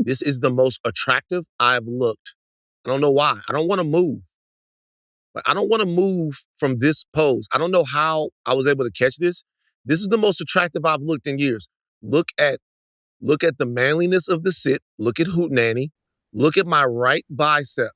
This is the most attractive I've looked. I don't know why. I don't want to move. Like, I don't want to move from this pose. I don't know how I was able to catch this. This is the most attractive I've looked in years. Look at the manliness of the sit. Look at Hootenanny. Look at my right bicep.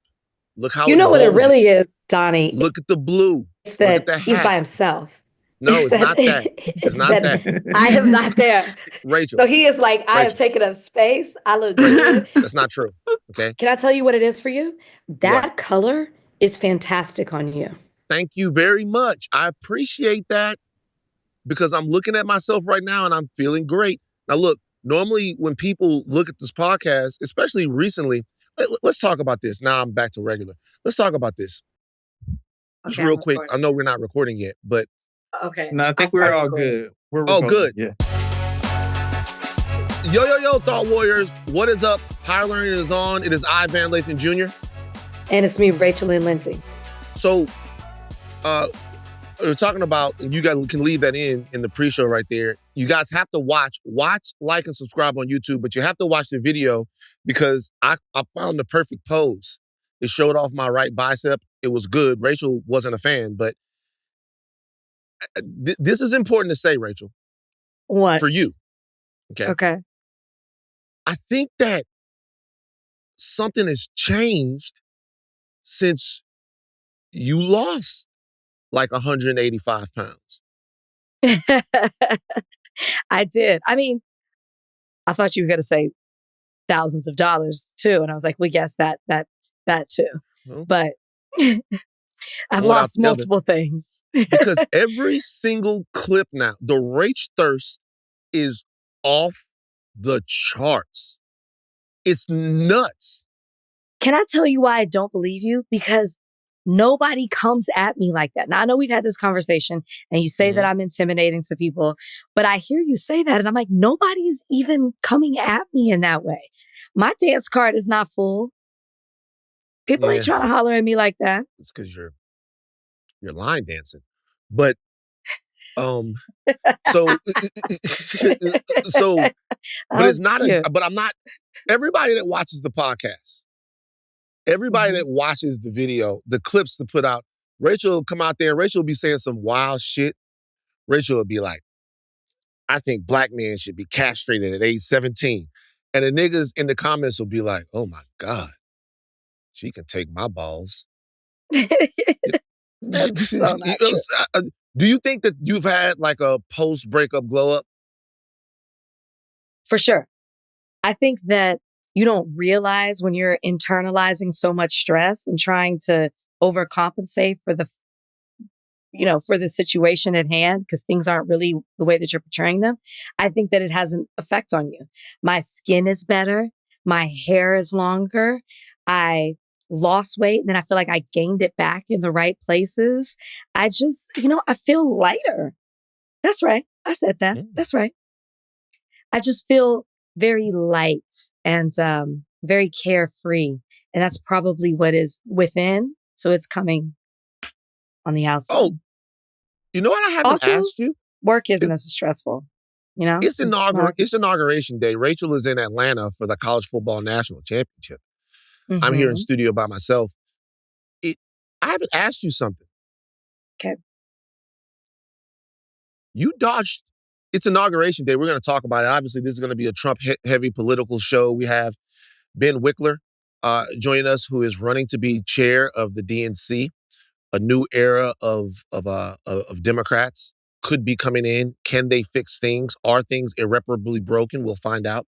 Look how you know what it really is, Donnie. Look at the blue. It's that Look at the hat. He's by himself. No, it's not that. It's not that. I am not there. Rachel. So he is like, I have taken up space. I look good. That's not true. Okay. Can I tell you what it is for you? That color is fantastic on you. Thank you very much. I appreciate that because I'm looking at myself right now and I'm feeling great. Now, look, normally when people look at this podcast, especially recently, let's talk about this. Now I'm back to regular. Let's talk about this. Okay, just real quick. I know we're not recording yet, but. Okay. No, I think we're all good. We're good. Yeah. Yo, Thought Warriors. What is up? Higher Learning is on. It is I, Van Lathan Jr. And it's me, Rachel and Lindsay. So, we're talking about, and you guys can leave that in the pre-show right there. You guys have to watch, like, and subscribe on YouTube, but you have to watch the video because I found the perfect pose. It showed off my right bicep. It was good. Rachel wasn't a fan, but this is important to say, Rachel. What? For you. Okay. I think that something has changed since you lost like 185 pounds. I did. I mean, I thought you were going to say thousands of dollars too. And I was like, well, yes, that too. Well, but I've lost multiple things. Because every single clip now, the Rach thirst is off the charts. It's nuts. Can I tell you why I don't believe you? Because nobody comes at me like that. Now, I know we've had this conversation and you say that I'm intimidating to people, but I hear you say that and I'm like, nobody's even coming at me in that way. My dance card is not full. People ain't trying to holler at me like that. It's because you're line dancing. But but it's not but I'm not everybody that watches the podcast, everybody that watches the video, the clips to put out, Rachel will come out there, Rachel will be saying some wild shit. Rachel will be like, I think black men should be castrated at age 17. And the niggas in the comments will be like, oh my God, she can take my balls. That's so not true. Do you think that you've had like a post-breakup glow-up? For sure. I think that you don't realize when you're internalizing so much stress and trying to overcompensate for the situation at hand because things aren't really the way that you're portraying them. I think that it has an effect on you. My skin is better. My hair is longer. I lost weight and then I feel like I gained it back in the right places. I just, I feel lighter. That's right. I said that. That's right. I just feel very light and very carefree. And that's probably what is within. So it's coming on the outside. Oh, you know what I haven't asked you? Work isn't as stressful. It's Inauguration Day. Rachel is in Atlanta for the College Football National Championship. Mm-hmm. I'm here in studio by myself. I haven't asked you something. Okay. You dodged. It's Inauguration Day. We're going to talk about it. Obviously, this is going to be a Trump-heavy political show. We have Ben Wikler joining us, who is running to be chair of the DNC. A new era of Democrats could be coming in. Can they fix things? Are things irreparably broken? We'll find out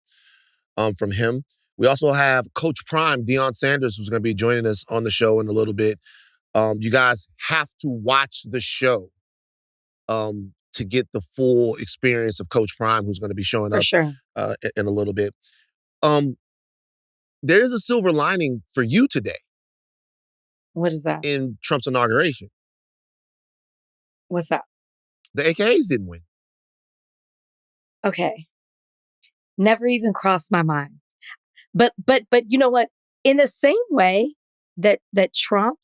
from him. We also have Coach Prime, Deion Sanders, who's going to be joining us on the show in a little bit. You guys have to watch the show to get the full experience of Coach Prime, who's going to be showing up in a little bit. There is a silver lining for you today. What is that? In Trump's inauguration. What's that? The a.k.a.s didn't win. Okay. Never even crossed my mind. But you know what? In the same way that Trump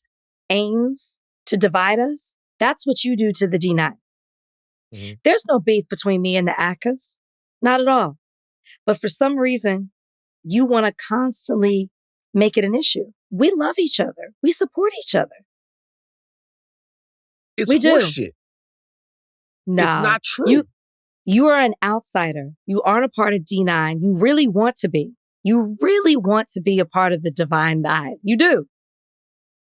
aims to divide us, that's what you do to the D9. Mm-hmm. There's no beef between me and the a.k.a.s. Not at all. But for some reason, you want to constantly make it an issue. We love each other. We support each other. It's we do. horseshit. No. It's not true. You are an outsider. You aren't a part of D9. You really want to be. You really want to be a part of the Divine Nine. You do.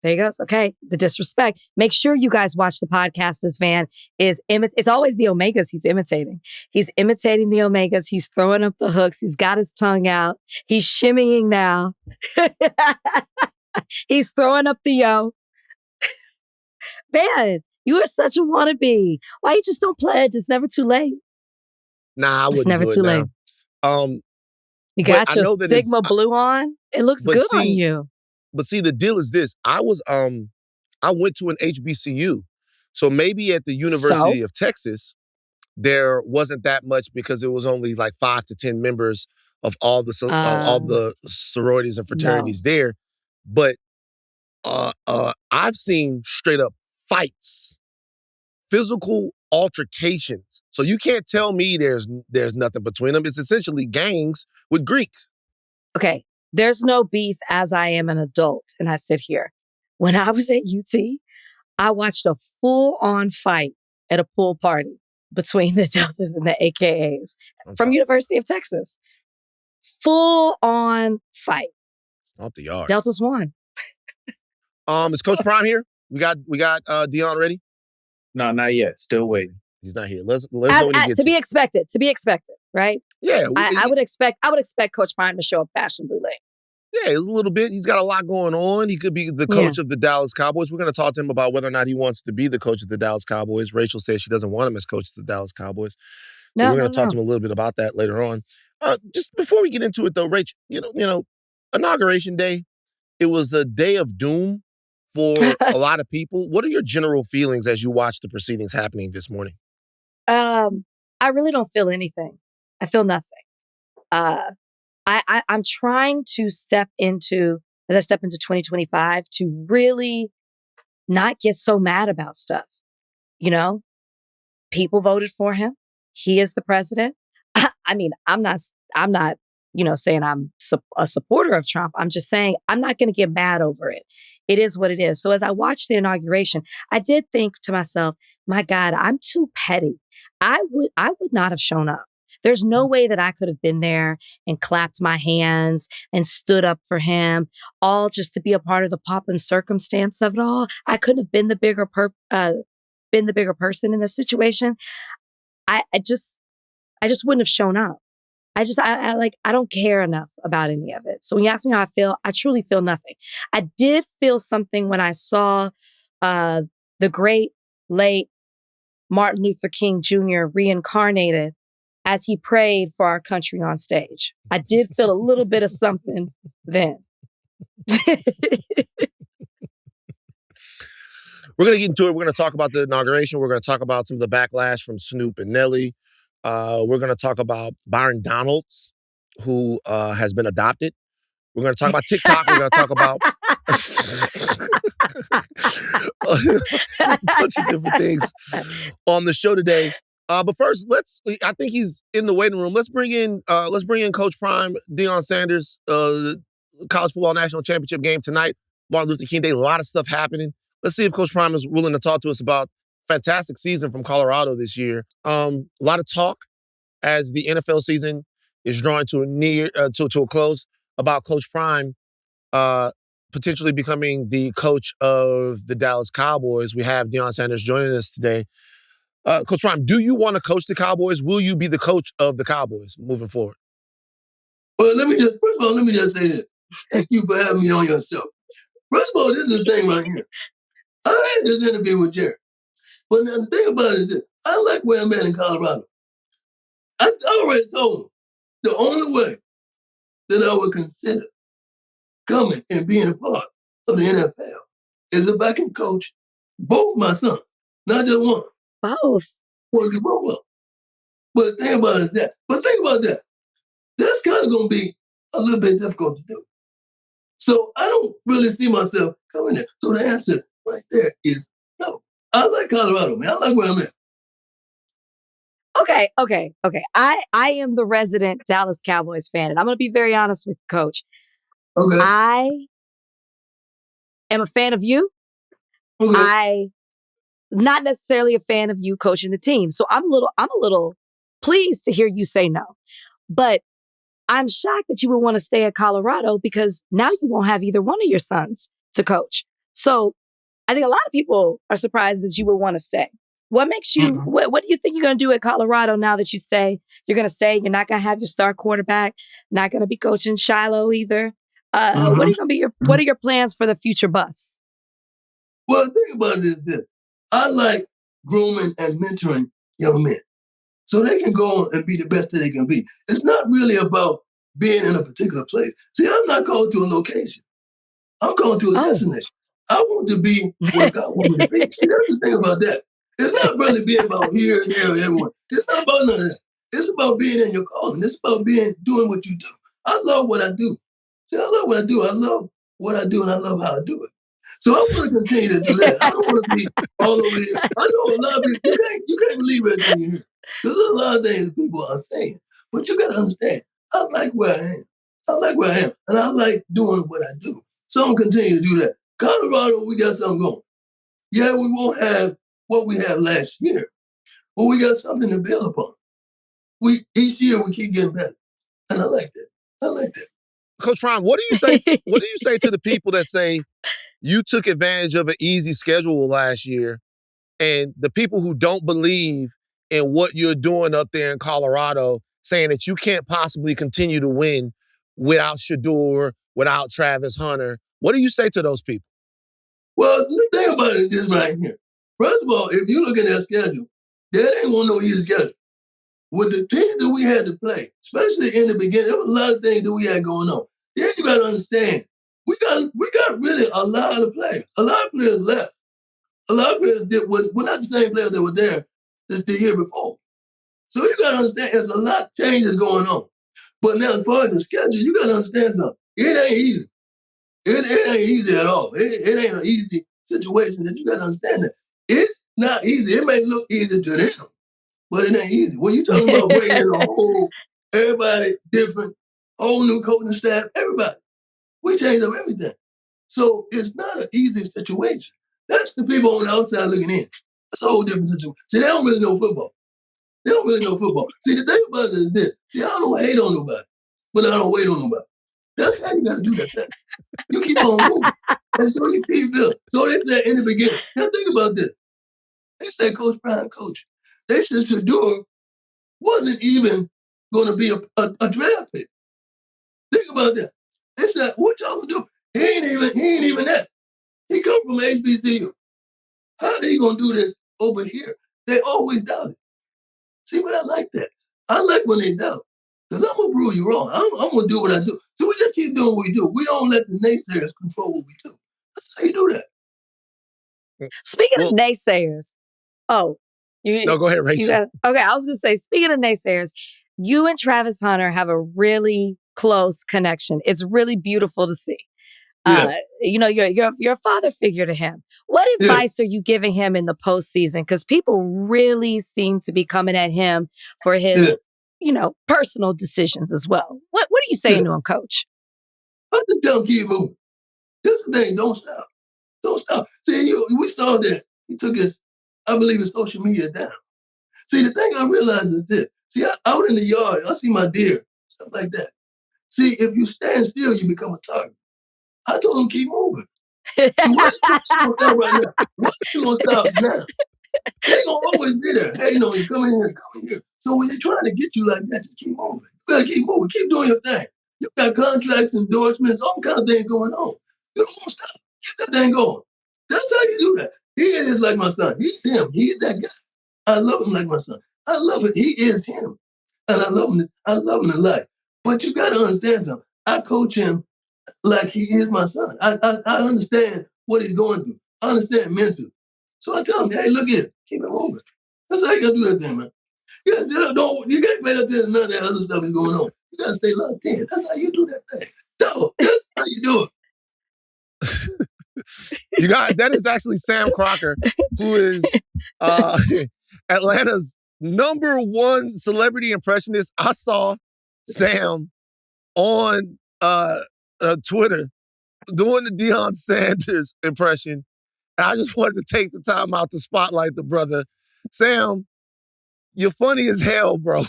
There he goes. Okay. The disrespect. Make sure you guys watch the podcast. This man is, it's always the Omegas he's imitating. He's imitating the Omegas. He's throwing up the hooks. He's got his tongue out. He's shimmying now. He's throwing up the yo. Man, you are such a wannabe. Why you just don't pledge? It's never too late. Nah, I wouldn't It's never do it too now. late. You got your Sigma blue on. It looks good on you. But see, the deal is this. I went to an HBCU. So maybe at the University of Texas, there wasn't that much because it was only like 5 to 10 members of all the sororities and fraternities there. But I've seen straight up fights, physical altercations. So you can't tell me there's nothing between them. It's essentially gangs with Greeks. Okay. There's no beef as I am an adult and I sit here. When I was at UT, I watched a full-on fight at a pool party between the Deltas and the a.k.a.s from University of Texas. Full-on fight. Off the yard. Deltas won. Is Coach Prime here? We got Dion ready? No, not yet. Still waiting. He's not here. Let's know when he gets to be expected. To be expected, right? Yeah. I would expect Coach Prime to show up fashionably late. Yeah, a little bit. He's got a lot going on. He could be the coach of the Dallas Cowboys. We're going to talk to him about whether or not he wants to be the coach of the Dallas Cowboys. Rachel says she doesn't want him as coach of the Dallas Cowboys. So we're going to talk to him a little bit about that later on. Just before we get into it, though, Rach, you know, Inauguration Day, it was a day of doom for a lot of people. What are your general feelings as you watch the proceedings happening this morning? I really don't feel anything. I feel nothing. I'm trying to step into 2025 to really not get so mad about stuff. You know, people voted for him. He is the president. I mean, I'm not, saying I'm a supporter of Trump. I'm just saying I'm not going to get mad over it. It is what it is. So as I watched the inauguration, I did think to myself, my God, I'm too petty. I would not have shown up. There's no way that I could have been there and clapped my hands and stood up for him, all just to be a part of the pomp and circumstance of it all. I couldn't have been the bigger person in the situation. I just wouldn't have shown up. I don't care enough about any of it. So when you ask me how I feel, I truly feel nothing. I did feel something when I saw the great late Martin Luther King Jr. reincarnated as he prayed for our country on stage. I did feel a little bit of something then. We're going to get into it. We're going to talk about the inauguration. We're going to talk about some of the backlash from Snoop and Nelly. We're going to talk about Byron Donalds, who has been adopted. We're going to talk about TikTok. We're going to talk about a bunch of different things on the show today. But first, I think he's in the waiting room. Let's bring in Coach Prime, Deion Sanders, college football national championship game tonight, Martin Luther King Day, a lot of stuff happening. Let's see if Coach Prime is willing to talk to us about fantastic season from Colorado this year. A lot of talk as the NFL season is drawing to a close about Coach Prime potentially becoming the coach of the Dallas Cowboys. We have Deion Sanders joining us today. Coach Prime, do you want to coach the Cowboys? Will you be the coach of the Cowboys moving forward? Well, first of all, let me just say this. Thank you for having me on your show. First of all, this is the thing right here. I had this interview with Jerry. But the thing about it is this. I like where I'm at in Colorado. I already told him the only way that I would consider coming and being a part of the NFL is if I can coach both my sons, not just one. Both. Want to do both of them. But the thing about it is that. But think about that. That's kind of going to be a little bit difficult to do. So I don't really see myself coming there. So the answer right there is no. I like Colorado, man. I like where I'm at. Okay. I am the resident Dallas Cowboys fan, and I'm going to be very honest with you, Coach. Okay. I am a fan of you. Okay. I not necessarily a fan of you coaching the team. So I'm a little pleased to hear you say no. But I'm shocked that you would want to stay at Colorado because now you won't have either one of your sons to coach. So I think a lot of people are surprised that you would want to stay. What makes you, what do you think you're going to do at Colorado now that you say you're going to stay? You're not going to have your star quarterback, not going to be coaching Shiloh either. What are going to be what are your plans for the future Buffs? Well, the thing about it is this. I like grooming and mentoring young men so they can go on and be the best that they can be. It's not really about being in a particular place. See, I'm not called to a location. I'm called to a destination. I want to be where God wants me to be. See, that's the thing about that. It's not really being about here, there, and everywhere. It's not about none of that. It's about being in your calling. It's about doing what you do. I love what I do. See, I love what I do. I love what I do, and I love how I do it. So I want to continue to do that. I don't want to be all over here. I know a lot of people, you can't believe everything you hear. There's a lot of things people are saying. But you got to understand, I like where I am. I like where I am. And I like doing what I do. So I'm going to continue to do that. Colorado, we got something going. Yeah, we won't have what we had last year, but we got something to build upon. Each year we keep getting better. And I like that. I like that. Coach Prime, what do you say? What do you say to the people that say you took advantage of an easy schedule last year, and the people who don't believe in what you're doing up there in Colorado, saying that you can't possibly continue to win without Shador, without Travis Hunter? What do you say to those people? Well, the thing about it is this right here. First of all, if you look at that schedule, there ain't one no easy schedule. With the teams that we had to play, especially in the beginning, there was a lot of things that we had going on. Then you got to understand, we got really a lot of players. A lot of players left. A lot of players were not the same players that were there the year before. So you got to understand, there's a lot of changes going on. But now, as far as the schedule, you got to understand something. It ain't easy. It ain't easy at all. It ain't an easy situation that you got to understand that. It's not easy. It may look easy to them, but it ain't easy. When you talking about bringing in a whole, everybody different, whole new coaching staff, everybody, we changed up everything. So it's not an easy situation. That's the people on the outside looking in. That's a whole different situation. See, they don't really know football. They don't really know football. See, the thing about it is this. See, I don't hate on nobody, but I don't wait on nobody. That's how you got to do that thing. You keep on moving. And so you keep building. So they said in the beginning, now think about this. They said Coach Prime coach. They said Shador wasn't even going to be a draft pick. Think about that. They said, what y'all gonna do? He ain't even that. He come from HBCU. How are he gonna do this over here? They always doubt it. See, but I like that. I like when they doubt. Because I'm gonna prove you wrong. I'm gonna do what I do. So we just keep doing what we do. We don't let the naysayers control what we do. That's how you do that. Speaking of naysayers, no, go ahead, Rachel. Okay, I was gonna say, speaking of naysayers, you and Travis Hunter have a really close connection. It's really beautiful to see. Yeah. You're a father figure to him. What advice are you giving him in the postseason? Because people really seem to be coming at him for his, personal decisions as well. What are you saying to him, Coach? I just tell him keep moving. This is the thing, don't stop. Don't stop. See, we saw that he took his social media down. See, the thing I realize is this. See, out in the yard, I see my deer, stuff like that. See, if you stand still, you become a target. I told him keep moving. So why you gonna stop right now? Why you gonna stop now? They gonna always be there. Hey, you come in here. So when they're trying to get you like that, just keep moving. You gotta keep moving. Keep doing your thing. You got contracts, endorsements, all kinds of things going on. You don't want to stop. Keep that thing going. That's how you do that. He is like my son. He's him. He's that guy. I love him like my son. I love it. He is him. And I love him. I love him in life. But you got to understand something. I coach him like he is my son. I understand what he's going through. I understand mentally. So I tell him, hey, look at it. Keep it moving. That's how you got to do that thing, man. You can't pay attention to none of that other stuff that's going on. You got to stay locked in. That's how you do that thing. No, that's how you do it. You guys, that is actually Sam Croker, who is Atlanta's number one celebrity impressionist. I saw Sam on Twitter doing the Deion Sanders impression. And I just wanted to take the time out to spotlight the brother. Sam, you're funny as hell, bro.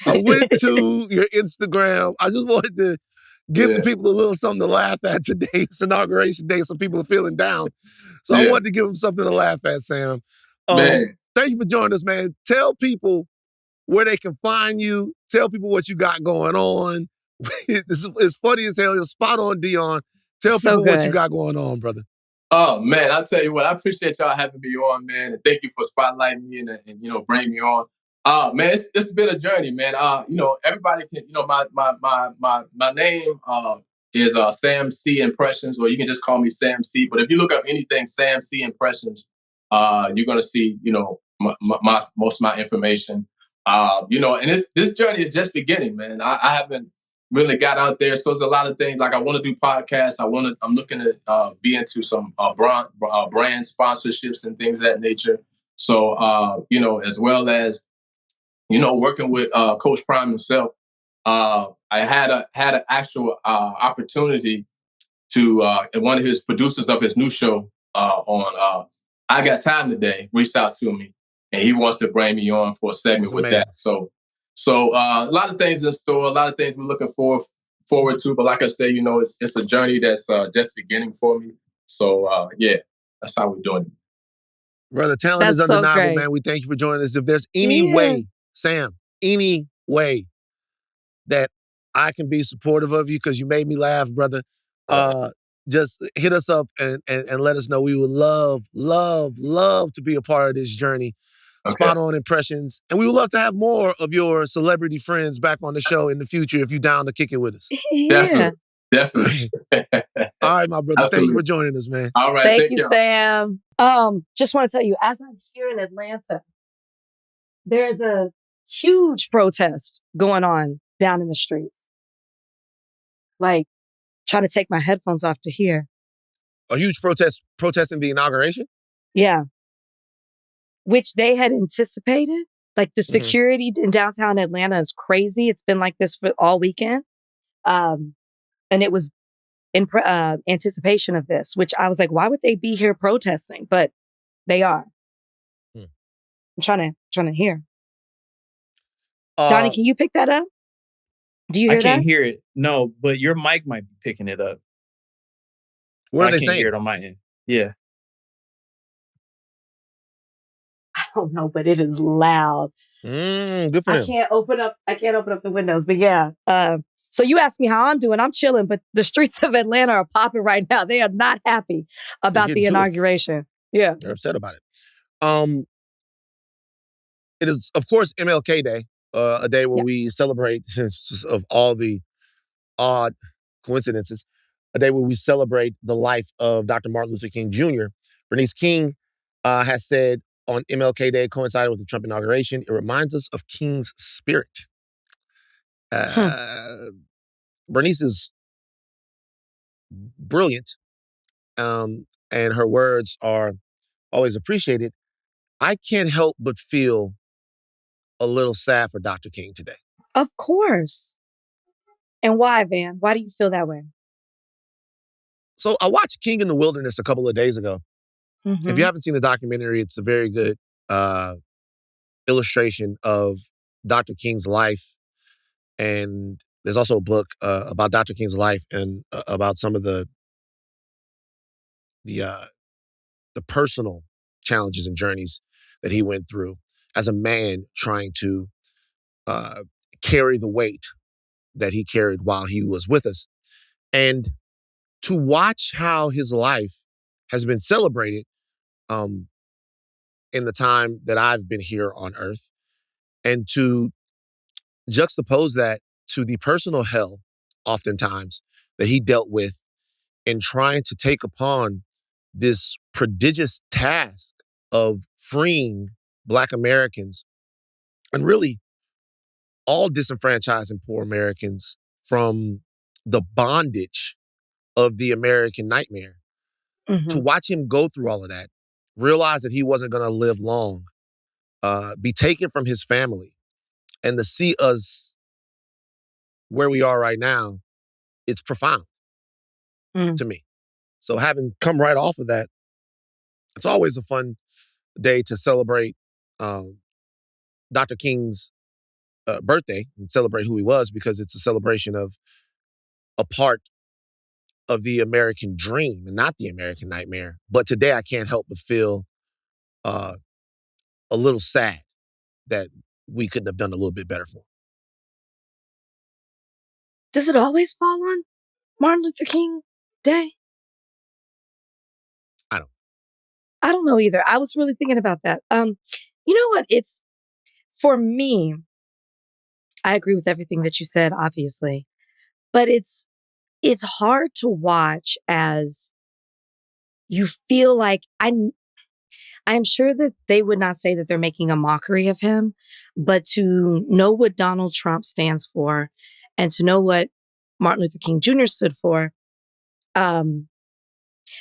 I went to your Instagram. I just wanted to give the people a little something to laugh at today. It's Inauguration Day, so people are feeling down. So I wanted to give them something to laugh at, Sam. Thank you for joining us, man. Tell people where they can find you. Tell people what you got going on. It's funny as hell. You're spot on, Deion. Tell people what you got going on, brother. Oh, man, I'll tell you what. I appreciate y'all having me on, man. And thank you for spotlighting me and bringing me on. Man, it's been a journey, man. Everybody can, my name is Sam C Impressions, or you can just call me Sam C. But if you look up anything Sam C Impressions, you're gonna see, my most of my information. And this journey is just beginning, man. I haven't really got out there, so there's a lot of things. Like, I want to do podcasts. I'm looking to be into some brand sponsorships and things of that nature. So as well as working with Coach Prime himself. I had an actual opportunity to one of his producers of his new show on I Got Time Today reached out to me, and he wants to bring me on for a segment with that. So a lot of things in store, a lot of things we're looking forward to. But like I said, it's a journey that's just beginning for me. So that's how we're doing it. Brother, talent is undeniable, man. We thank you for joining us. If there's any way, Sam, any way that I can be supportive of you, because you made me laugh, brother, just hit us up and let us know. We would love to be a part of this journey. Spot on impressions. And we would love to have more of your celebrity friends back on the show in the future if you're down to kick it with us. Definitely. All right, my brother. Absolutely. Thank you for joining us, man. All right. Thank you, Sam. Just want to tell you, as I'm here in Atlanta, there's a huge protest going on down in the streets. Like, trying to take my headphones off to hear. A huge protesting the inauguration? Yeah. Which they had anticipated. Like, the security in downtown Atlanta is crazy. It's been like this for all weekend. And it was in anticipation of this, which I was like, why would they be here protesting? But they are. I'm trying to hear. Donnie, can you pick that up? Do you hear that? I can't hear it. No, but your mic might be picking it up. What are they saying? I can't hear it on my end. Yeah. I don't know, but it is loud. Good for them. I can't open up the windows, but yeah. So you asked me how I'm doing. I'm chilling, but the streets of Atlanta are popping right now. They are not happy about the inauguration. Yeah. They're upset about it. It is, of course, MLK Day, a day where we celebrate, just of all the odd coincidences, a day where we celebrate the life of Dr. Martin Luther King Jr. Bernice King has said on MLK Day, coinciding with the Trump inauguration, it reminds us of King's spirit. Bernice is brilliant, and her words are always appreciated. I can't help but feel a little sad for Dr. King today. Of course. And why, Van? Why do you feel that way? So I watched King in the Wilderness a couple of days ago. If you haven't seen the documentary, it's a very good illustration of Dr. King's life. And there's also a book about Dr. King's life and about some of the personal challenges and journeys that he went through as a man trying to carry the weight that he carried while he was with us. And to watch how his life has been celebrated in the time that I've been here on earth, and to juxtapose that to the personal hell, oftentimes, that he dealt with in trying to take upon this prodigious task of freeing Black Americans and really all disenfranchised and poor Americans from the bondage of the American nightmare. To watch him go through all of that, realize that he wasn't going to live long, be taken from his family and to see us where we are right now, it's profound to me. So having come right off of that, it's always a fun day to celebrate Dr. King's birthday and celebrate who he was, because it's a celebration of a part of the American dream and not the American nightmare. But today I can't help but feel a little sad that we couldn't have done a little bit better for him. Does it always fall on Martin Luther King Day? I don't know either. I was really thinking about that. You know what? It's, for me, I agree with everything that you said, obviously, but it's hard to watch as you feel like I'm sure that they would not say that they're making a mockery of him, but to know what Donald Trump stands for and to know what Martin Luther King Jr. stood for,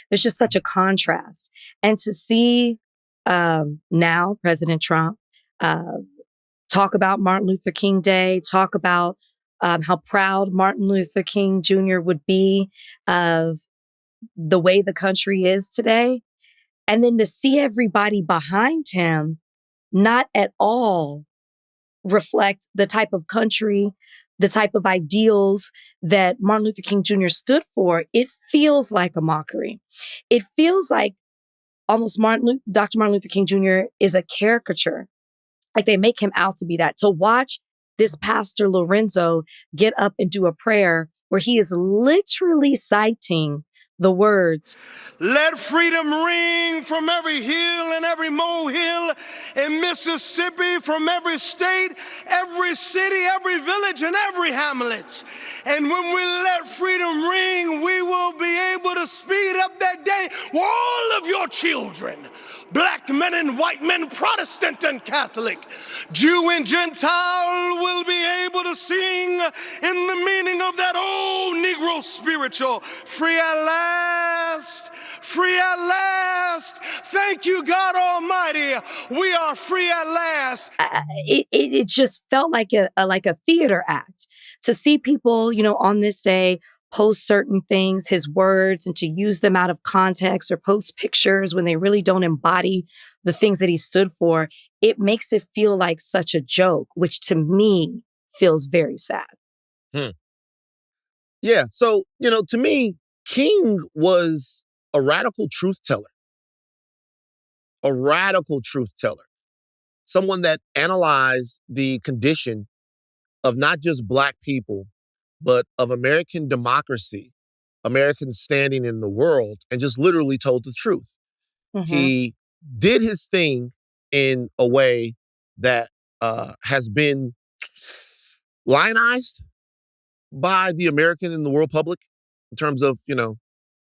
there's just such a contrast. And to see now President Trump talk about Martin Luther King Day, talk about how proud Martin Luther King Jr. would be of the way the country is today. And then to see everybody behind him not at all reflect the type of country, the type of ideals that Martin Luther King Jr. stood for, it feels like a mockery. It feels like almost Dr. Martin Luther King Jr. is a caricature. Like they make him out to be that. To watch this Pastor Lorenzo get up and do a prayer where he is literally citing the words, "Let freedom ring from every hill and every molehill in Mississippi, from every state, every city, every village, and every hamlet. And when we let freedom ring, we will be able to speed up that day where all of your children, black men and white men, Protestant and Catholic, Jew and Gentile, will be able to sing in the meaning of that old Negro spiritual, free at last, free at last. Thank you, God Almighty. We are free at last." It just felt like a theater act to see people, on this day post certain things, his words, and to use them out of context or post pictures when they really don't embody the things that he stood for. It makes it feel like such a joke, which to me feels very sad. Yeah. So, to me, King was a radical truth teller. A radical truth teller. Someone that analyzed the condition of not just Black people, but of American democracy, American standing in the world, and just literally told the truth. He did his thing in a way that has been lionized by the American and the world public in terms of,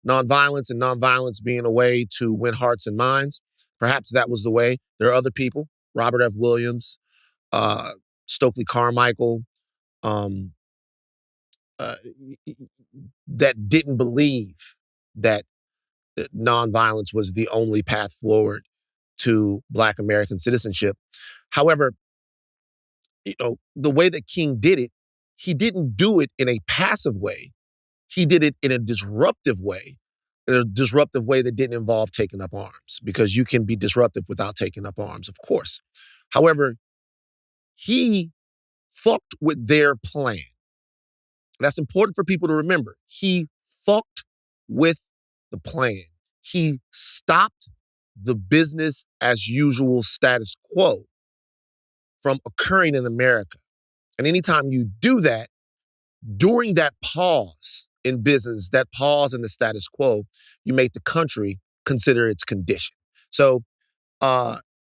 nonviolence and nonviolence being a way to win hearts and minds. Perhaps that was the way. There are other people, Robert F. Williams, Stokely Carmichael, that didn't believe that nonviolence was the only path forward to Black American citizenship. However, the way that King did it, he didn't do it in a passive way. He did it in a disruptive way that didn't involve taking up arms, because you can be disruptive without taking up arms, of course. However, he fucked with their plan. That's important for people to remember. He fucked with the plan. He stopped the business as usual status quo from occurring in America. And anytime you do that, during that pause in business, that pause in the status quo, you make the country consider its condition. So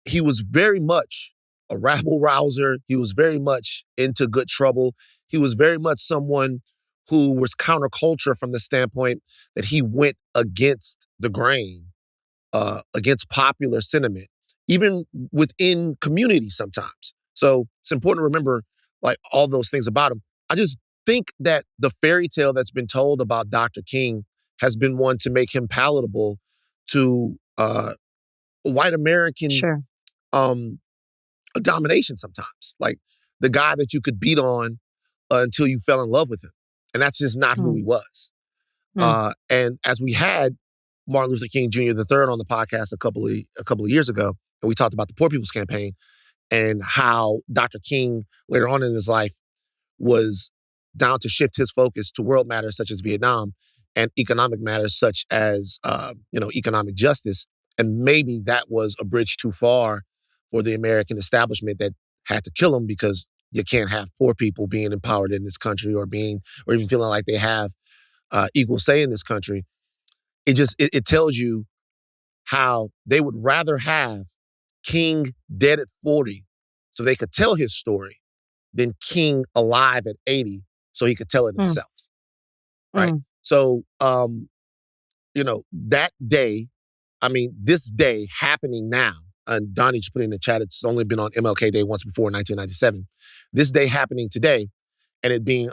he was very much a rabble rouser. He was very much into good trouble. He was very much someone who was counterculture from the standpoint that he went against the grain, against popular sentiment, even within communities sometimes. So it's important to remember all those things about him. I just think that the fairy tale that's been told about Dr. King has been one to make him palatable to white American a domination sometimes. Like the guy that you could beat on until you fell in love with him. And that's just not who he was. And as we had Martin Luther King Jr. III on the podcast a couple of years ago, and we talked about the Poor People's Campaign and how Dr. King later on in his life was down to shift his focus to world matters such as Vietnam and economic matters such as economic justice. And maybe that was a bridge too far for the American establishment that had to kill him, because you can't have poor people being empowered in this country or even feeling like they have equal say in this country. It tells you how they would rather have King dead at 40 so they could tell his story than King alive at 80 so he could tell it himself. Right? So, that day, this day happening now, and Donnie just put in the chat, it's only been on MLK Day once before in 1997. This day happening today, and it being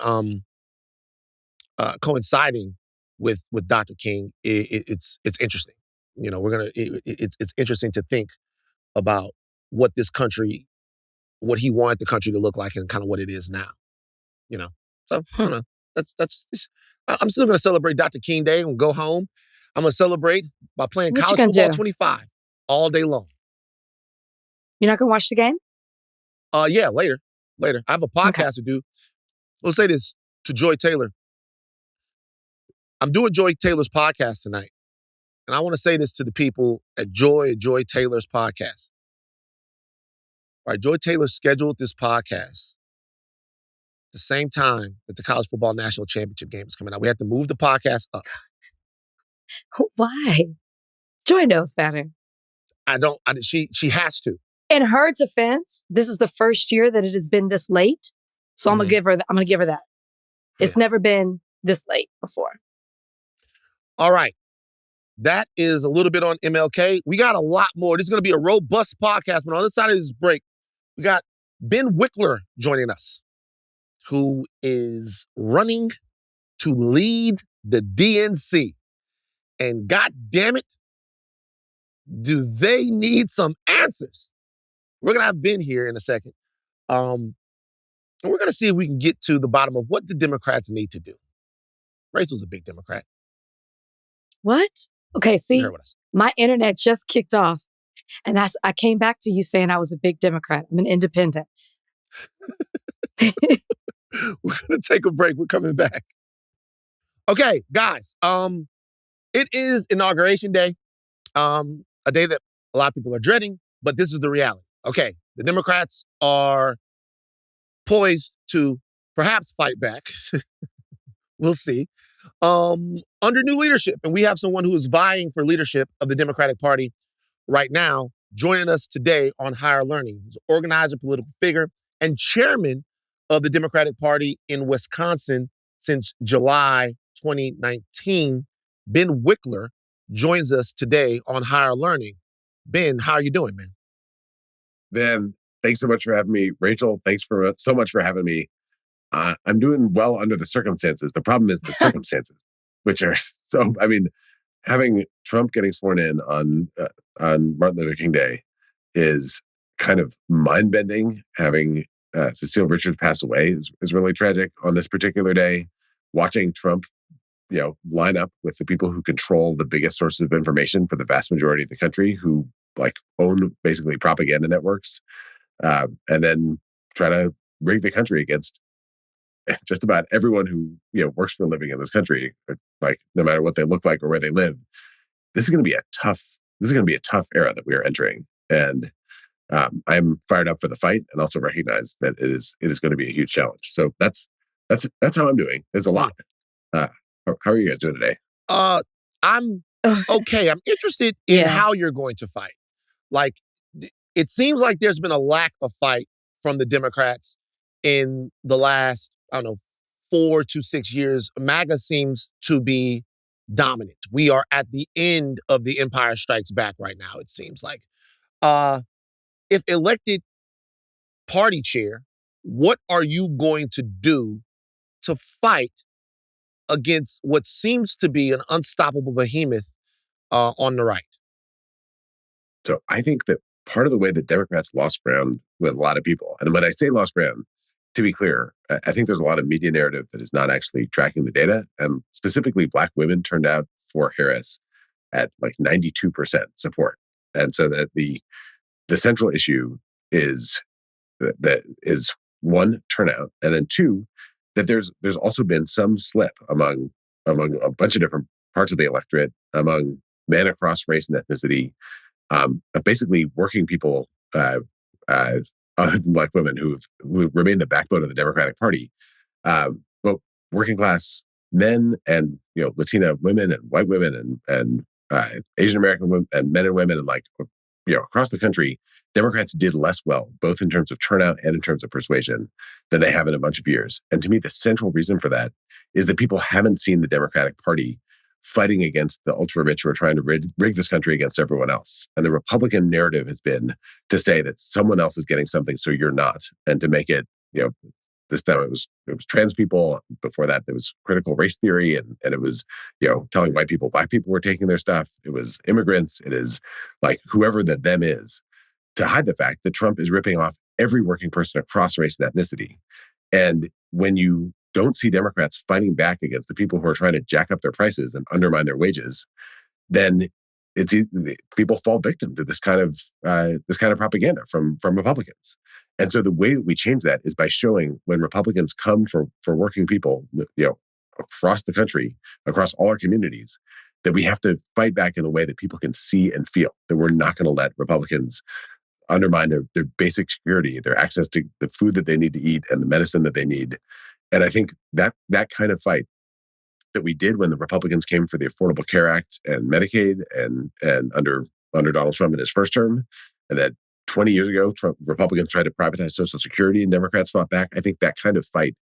coinciding with Dr. King, it's interesting. It's interesting to think about what this country, what he wanted the country to look like, and kind of what it is now. So I don't know. I'm still going to celebrate Dr. King Day and go home. I'm going to celebrate by playing college football 25 all day long. You're not going to watch the game? Yeah, later. I have a podcast to do. We'll say this to Joy Taylor. I'm doing Joy Taylor's podcast tonight. And I want to say this to the people at Joy Taylor's podcast. All right, Joy Taylor scheduled this podcast the same time that the College Football National Championship game is coming out. We had to move the podcast up. Why? Joy knows better. She has to. In her defense, this is the first year that it has been this late. So I'm gonna give her that. It's never been this late before. All right. That is a little bit on MLK. We got a lot more. This is gonna be a robust podcast, but on the other side of this break, we got Ben Wikler joining us, who is running to lead the DNC. And God damn it, do they need some answers? We're going to have Ben here in a second. And we're going to see if we can get to the bottom of what the Democrats need to do. Rachel's a big Democrat. What? Okay, see, my internet just kicked off. And I came back to you saying I was a big Democrat. I'm an independent. We're going to take a break. We're coming back. Okay, guys. It is Inauguration Day, a day that a lot of people are dreading, but this is the reality. Okay, the Democrats are poised to perhaps fight back. We'll see. Under new leadership. And we have someone who is vying for leadership of the Democratic Party right now, joining us today on Higher Learning. He's an organizer, political figure, and chairman of the Democratic Party in Wisconsin since July 2019. Ben Wikler joins us today on Higher Learning. Ben, how are you doing, man? Ben, thanks so much for having me. Rachel, thanks so much for having me. I'm doing well under the circumstances. The problem is the circumstances, which are having Trump getting sworn in on Martin Luther King Day is kind of mind-bending. Having Cecile Richards pass away is really tragic on this particular day. Watching Trump line up with the people who control the biggest sources of information for the vast majority of the country, who own basically propaganda networks, and then try to rig the country against just about everyone who works for a living in this country, no matter what they look like or where they live. This is going to be a tough era that we are entering, and I'm fired up for the fight, and also recognize that it is going to be a huge challenge. So that's how I'm doing. There's a lot. How are you guys doing today? I'm okay. I'm interested in how you're going to fight. It seems like there's been a lack of fight from the Democrats in the last, 4 to 6 years. MAGA seems to be dominant. We are at the end of the Empire Strikes Back right now, it seems like. If elected party chair, what are you going to do to fight against what seems to be an unstoppable behemoth on the right? So I think that part of the way that Democrats lost ground with a lot of people. And when I say lost ground, to be clear, I think there's a lot of media narrative that is not actually tracking the data. And specifically, Black women turned out for Harris at like 92% support. And so that the central issue is that is one, turnout, and then two, that there's also been some slip among a bunch of different parts of the electorate, among men across race and ethnicity, of basically working people, Black women who remain the backbone of the Democratic Party, but working class men and Latina women and white women and Asian American women and men and women, and like across the country, Democrats did less well, both in terms of turnout and in terms of persuasion, than they have in a bunch of years. And to me, the central reason for that is that people haven't seen the Democratic Party fighting against the ultra-rich who are trying to rig this country against everyone else. And the Republican narrative has been to say that someone else is getting something, so you're not. And to make it, this time it was trans people. Before that, there was critical race theory, and it was, telling white people, Black people were taking their stuff. It was immigrants. It is like whoever that them is, to hide the fact that Trump is ripping off every working person across race and ethnicity. And when you don't see Democrats fighting back against the people who are trying to jack up their prices and undermine their wages, then people fall victim to this kind of propaganda from Republicans. And so the way that we change that is by showing when Republicans come for working people, across the country, across all our communities, that we have to fight back in a way that people can see and feel, that we're not going to let Republicans undermine their basic security, their access to the food that they need to eat and the medicine that they need. And I think that kind of fight that we did when the Republicans came for the Affordable Care Act and Medicaid and under Donald Trump in his first term, and that 20 years ago, Republicans tried to privatize Social Security and Democrats fought back. I think that kind of fight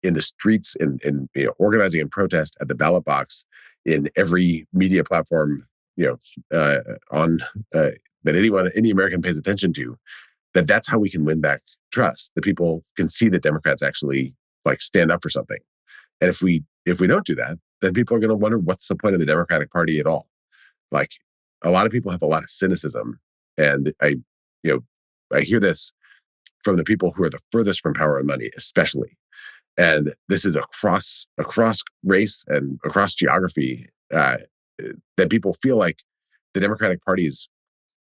in the streets, in organizing and protest at the ballot box, in every media platform, that any American pays attention to, that's how we can win back trust. That people can see that Democrats actually stand up for something. And if we don't do that, then people are going to wonder, what's the point of the Democratic Party at all? Like, a lot of people have a lot of cynicism, and I hear this from the people who are the furthest from power and money, especially. And this is across race and across geography, that people feel like the Democratic Party is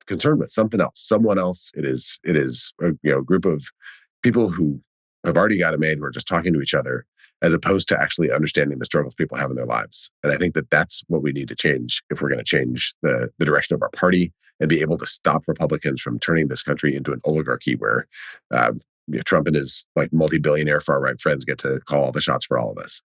concerned with something else, someone else. It is a group of people who have already got it made, who are just talking to each other, as opposed to actually understanding the struggles people have in their lives. And I think that that's what we need to change if we're going to change the direction of our party and be able to stop Republicans from turning this country into an oligarchy where Trump and his multi-billionaire far-right friends get to call all the shots for all of us.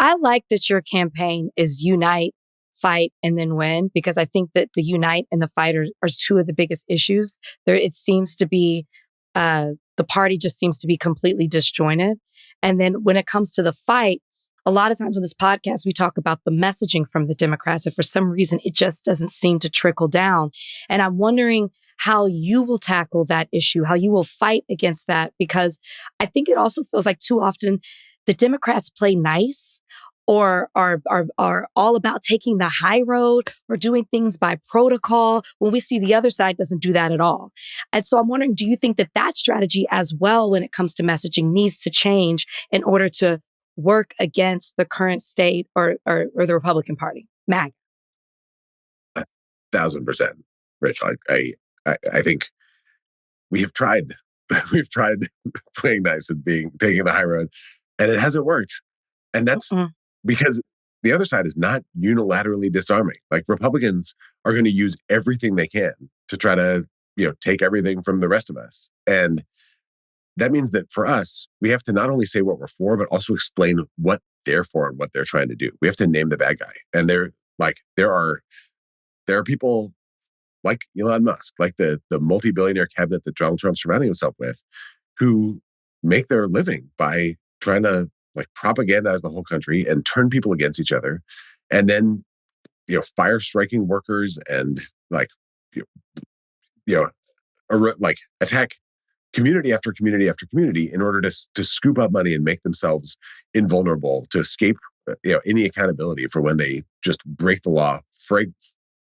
I like that your campaign is unite, fight, and then win, because I think that the unite and the fight are two of the biggest issues. It seems to be, the party just seems to be completely disjointed. And then when it comes to the fight, a lot of times on this podcast, we talk about the messaging from the Democrats, and for some reason, it just doesn't seem to trickle down. And I'm wondering how you will tackle that issue, how you will fight against that, because I think it also feels like too often the Democrats play nice or are all about taking the high road or doing things by protocol, when we see the other side doesn't do that at all. And so I'm wondering, do you think that strategy as well, when it comes to messaging, needs to change in order to work against the current state or the Republican Party? MAG. 1,000%, Rich. I think we have tried. We've tried playing nice and taking the high road, and it hasn't worked. And that's because the other side is not unilaterally disarming. Republicans are going to use everything they can to try to, take everything from the rest of us. And that means that for us, we have to not only say what we're for, but also explain what they're for and what they're trying to do. We have to name the bad guy. And there are people like Elon Musk, like the multi-billionaire cabinet that Donald Trump's surrounding himself with, who make their living by trying to propagandize the whole country and turn people against each other, and then fire striking workers and attack community after community after community in order to scoop up money and make themselves invulnerable to escape any accountability for when they just break the law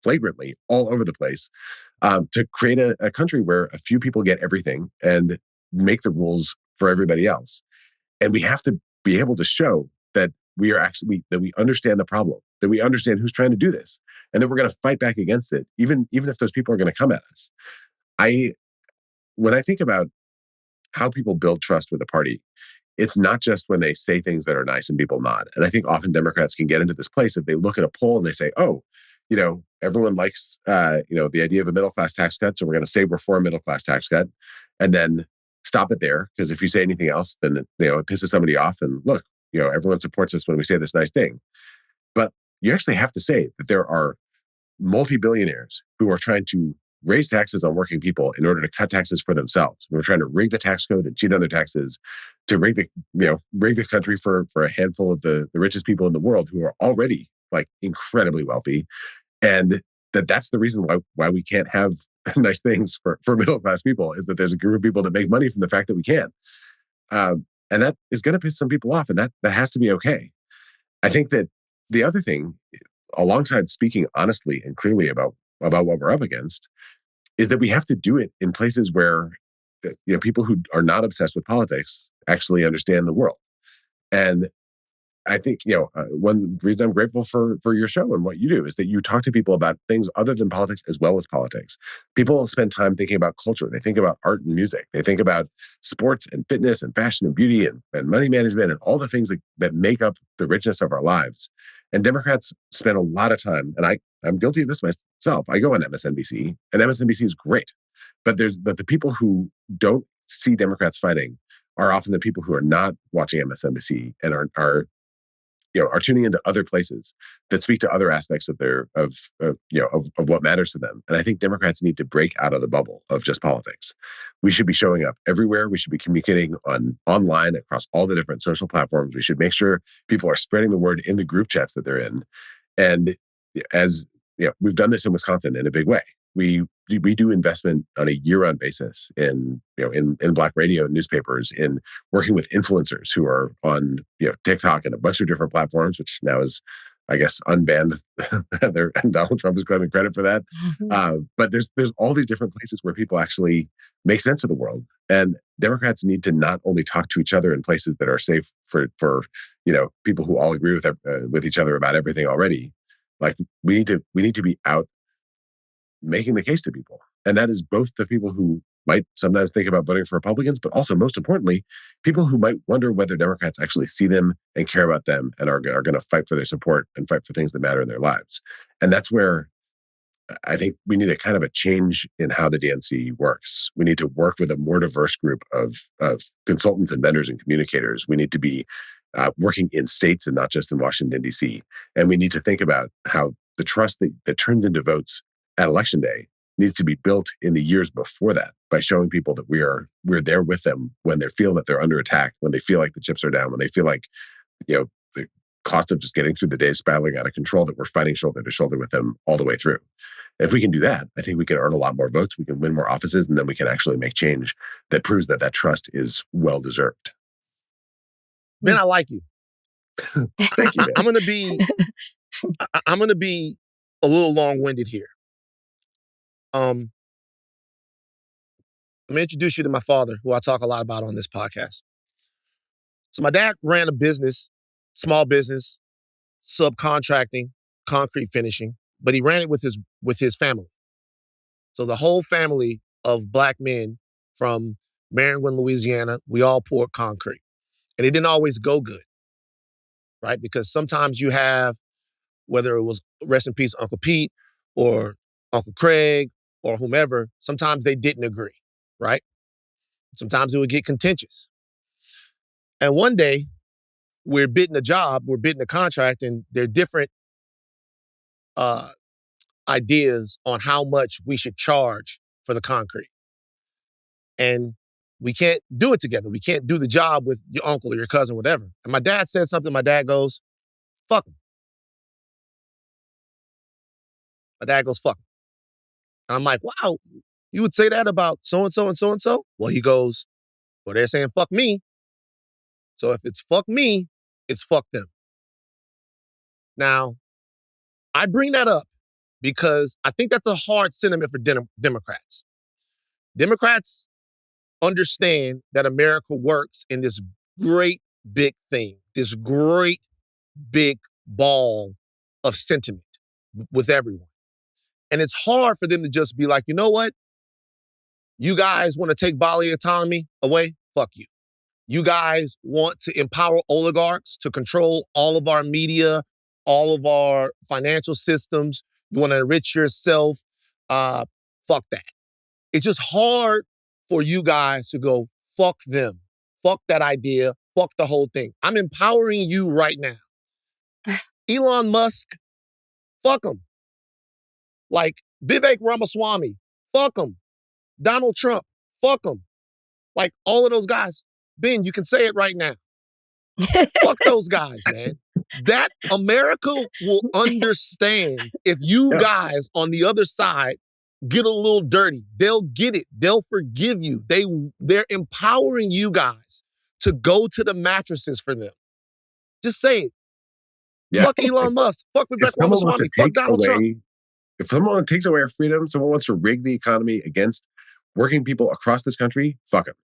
flagrantly all over the place. to create a country where a few people get everything and make the rules for everybody else. And we have to be able to show that we are actually, that we understand the problem, that we understand who's trying to do this, and that we're going to fight back against it, even if those people are going to come at us. When I think about how people build trust with a party, it's not just when they say things that are nice and people nod. And I think often Democrats can get into this place if they look at a poll and they say, oh, everyone likes, the idea of a middle-class tax cut, so we're going to say we're for a middle-class tax cut, and then stop it there, because if you say anything else, then it pisses somebody off. And look, everyone supports us when we say this nice thing. But you actually have to say that there are multi-billionaires who are trying to raise taxes on working people in order to cut taxes for themselves. We're trying to rig the tax code and cheat on their taxes to rig the country for a handful of the richest people in the world who are already like incredibly wealthy. And that's the reason why we can't have nice things for middle-class people, is that there's a group of people that make money from the fact that we can. And that is going to piss some people off, and that has to be okay. I think that the other thing, alongside speaking honestly and clearly about what we're up against, is that we have to do it in places where people who are not obsessed with politics actually understand the world. And I think one reason I'm grateful for your show and what you do is that you talk to people about things other than politics as well as politics. People spend time thinking about culture. They think about art and music. They think about sports and fitness and fashion and beauty and money management and all the things that make up the richness of our lives. And Democrats spend a lot of time, and I'm guilty of this myself. I go on MSNBC, and MSNBC is great. But the people who don't see Democrats fighting are often the people who are not watching MSNBC and are tuning into other places that speak to other aspects of what matters to them. And I think Democrats need to break out of the bubble of just politics. We should be showing up everywhere. We should be communicating online across all the different social platforms. We should make sure people are spreading the word in the group chats that they're in. And as we've done this in Wisconsin in a big way. We do investment on a year-round basis in Black radio and newspapers, in working with influencers who are on TikTok and a bunch of different platforms, which now is, I guess, unbanned. And Donald Trump is claiming credit for that. Mhm. But there's all these different places where people actually make sense of the world, and Democrats need to not only talk to each other in places that are safe for people who all agree with each other about everything already. Like we need to be out making the case to people. And that is both the people who might sometimes think about voting for Republicans, but also, most importantly, people who might wonder whether Democrats actually see them and care about them and are going to fight for their support and fight for things that matter in their lives. And that's where I think we need a kind of a change in how the DNC works. We need to work with a more diverse group of consultants and vendors and communicators. We need to be working in states and not just in Washington, D.C. And we need to think about how the trust that turns into votes at Election Day needs to be built in the years before that, by showing people that we're there with them when they feel that they're under attack, when they feel like the chips are down, when they feel like the cost of just getting through the day is spiraling out of control, that we're fighting shoulder to shoulder with them all the way through. If we can do that, I think we can earn a lot more votes, we can win more offices, and then we can actually make change that proves that trust is well-deserved. Ben, I like you. Thank you, man. I'm gonna be a little long-winded here. Let me introduce you to my father, who I talk a lot about on this podcast. So my dad ran a business, small business, subcontracting, concrete finishing, but he ran it with his family. So the whole family of Black men from Marion, Louisiana, we all poured concrete. And it didn't always go good, right? Because sometimes you have, whether it was, rest in peace, Uncle Pete or Uncle Craig or whomever, sometimes they didn't agree, right? Sometimes it would get contentious. And one day, we're bidding a contract, and there are different ideas on how much we should charge for the concrete. And we can't do it together. We can't do the job with your uncle or your cousin, whatever. And my dad said something. My dad goes, fuck him. My dad goes, fuck him. And I'm like, wow, you would say that about so-and-so and so-and-so? Well, he goes, well, they're saying fuck me. So if it's fuck me, it's fuck them. Now, I bring that up because I think that's a hard sentiment for Democrats. Democrats understand that America works in this great big thing, this great big ball of sentiment with everyone. And it's hard for them to just be like, you know what? You guys want to take bodily autonomy away? Fuck you. You guys want to empower oligarchs to control all of our media, all of our financial systems. You want to enrich yourself. Fuck that. It's just hard for you guys to go, fuck them. Fuck that idea. Fuck the whole thing. I'm empowering you right now. Elon Musk, fuck him. Like Vivek Ramaswamy, fuck him. Donald Trump, fuck him. Like all of those guys. Ben, you can say it right now. Fuck those guys, man. That America will understand if you guys on the other side get a little dirty. They'll get it. They'll forgive you. They're empowering you guys to go to the mattresses for them. Just say it. Yeah. Fuck Elon Musk. Fuck Vivek Ramaswamy. Fuck Donald Trump. If someone takes away our freedom, someone wants to rig the economy against working people across this country, fuck them.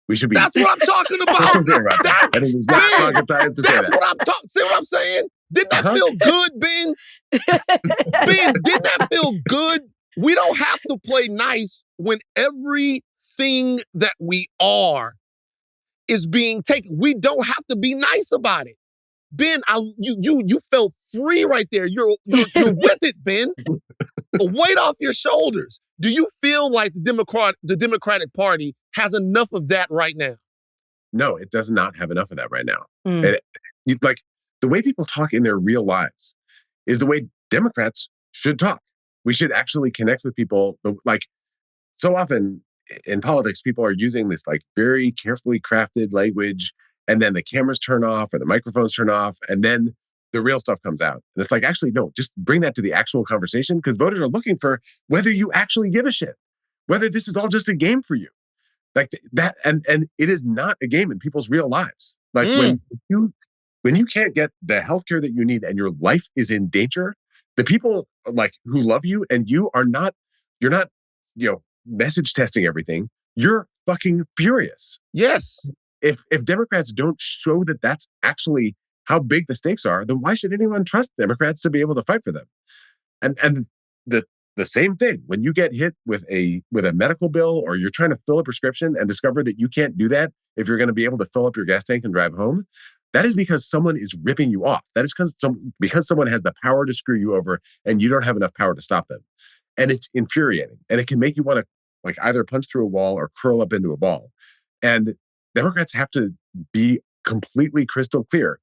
We should be. That's what I'm talking about. And it was not rocket science to say that. That's what I'm talking. See what I'm saying? Didn't that feel good, Ben? Ben, didn't that feel good? We don't have to play nice when everything that we are is being taken. We don't have to be nice about it. Ben, you felt free right there. You're with it, Ben. A weight off your shoulders. Do you feel like the Democratic Party has enough of that right now? No, it does not have enough of that right now. And like the way people talk in their real lives is the way Democrats should talk. We should actually connect with people. Like so often in politics, people are using this like very carefully crafted language, and then the cameras turn off or the microphones turn off, and then the real stuff comes out. And it's like, actually, no, just bring that to the actual conversation, because voters are looking for whether you actually give a shit, whether this is all just a game for you. Like that, and it is not a game in people's real lives. Like when you can't get the healthcare that you need and your life is in danger, the people like who love you and you're not, message testing everything. You're fucking furious. Yes. If Democrats don't show that that's actually how big the stakes are, then why should anyone trust Democrats to be able to fight for them? And the same thing, when you get hit with a medical bill or you're trying to fill a prescription and discover that you can't do that if you're going to be able to fill up your gas tank and drive home, that is because someone is ripping you off. That is because someone has the power to screw you over and you don't have enough power to stop them. And it's infuriating. And it can make you want to like either punch through a wall or curl up into a ball. And Democrats have to be completely crystal clear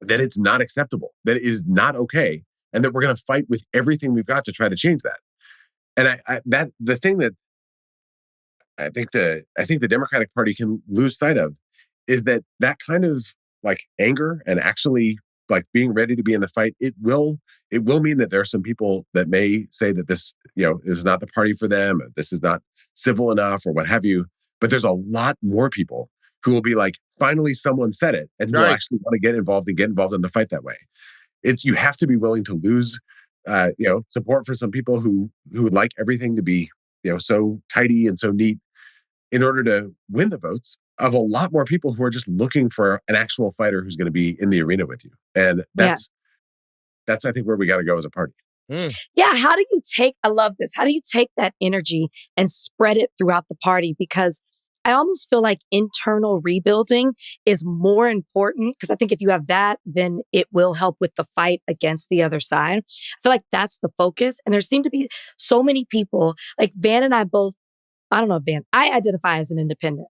that it's not acceptable, that it is not okay, and that we're going to fight with everything we've got to try to change that. And the thing that I think the Democratic Party can lose sight of is that kind of like anger and actually like being ready to be in the fight, it will mean that there are some people that may say that this, is not the party for them, or this is not civil enough or what have you. But there's a lot more people who will be like, finally someone said it, and who will actually want to get involved in the fight that way. You have to be willing to lose, support for some people who would like everything to be, so tidy and so neat in order to win the votes of a lot more people who are just looking for an actual fighter who's going to be in the arena with you. And that's I think where we got to go as a party. Yeah. I love this. How do you take that energy and spread it throughout the party? Because I almost feel like internal rebuilding is more important, because I think if you have that, then it will help with the fight against the other side. I feel like that's the focus. And there seem to be so many people, like Van and I both, I don't know, Van, I identify as an independent.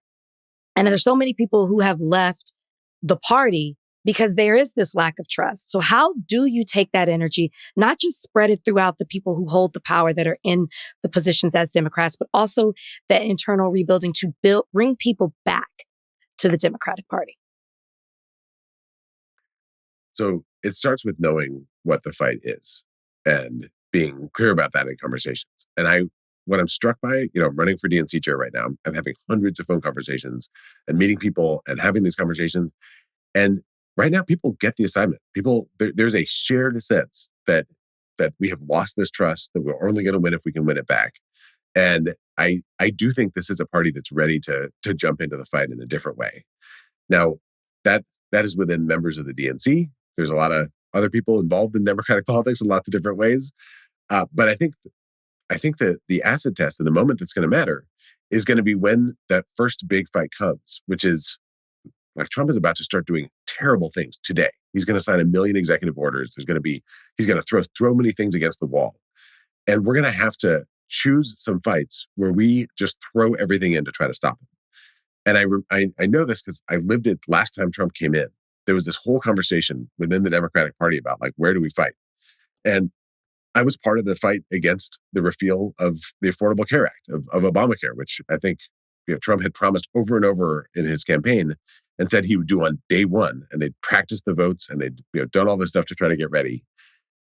And there's so many people who have left the party because there is this lack of trust. So how do you take that energy, not just spread it throughout the people who hold the power that are in the positions as Democrats, but also that internal rebuilding to bring people back to the Democratic Party? So it starts with knowing what the fight is and being clear about that in conversations. And what I'm struck by, running for DNC chair right now, I'm having hundreds of phone conversations and meeting people and having these conversations. And right now, people get the assignment. There's a shared sense that that we have lost this trust, that we're only going to win if we can win it back. And I do think this is a party that's ready to jump into the fight in a different way. Now, that is within members of the DNC. There's a lot of other people involved in Democratic politics in lots of different ways. But I think that the acid test and the moment that's going to matter is going to be when that first big fight comes, which is like Trump is about to start doing terrible things today. He's going to sign 1 million executive orders. He's going to throw many things against the wall. And we're going to have to choose some fights where we just throw everything in to try to stop him. And I know this because I lived it last time Trump came in. There was this whole conversation within the Democratic Party about like, where do we fight? And I was part of the fight against the repeal of the Affordable Care Act, of Obamacare, which I think Trump had promised over and over in his campaign and said he would do on day one. And they'd practiced the votes and they'd done all this stuff to try to get ready.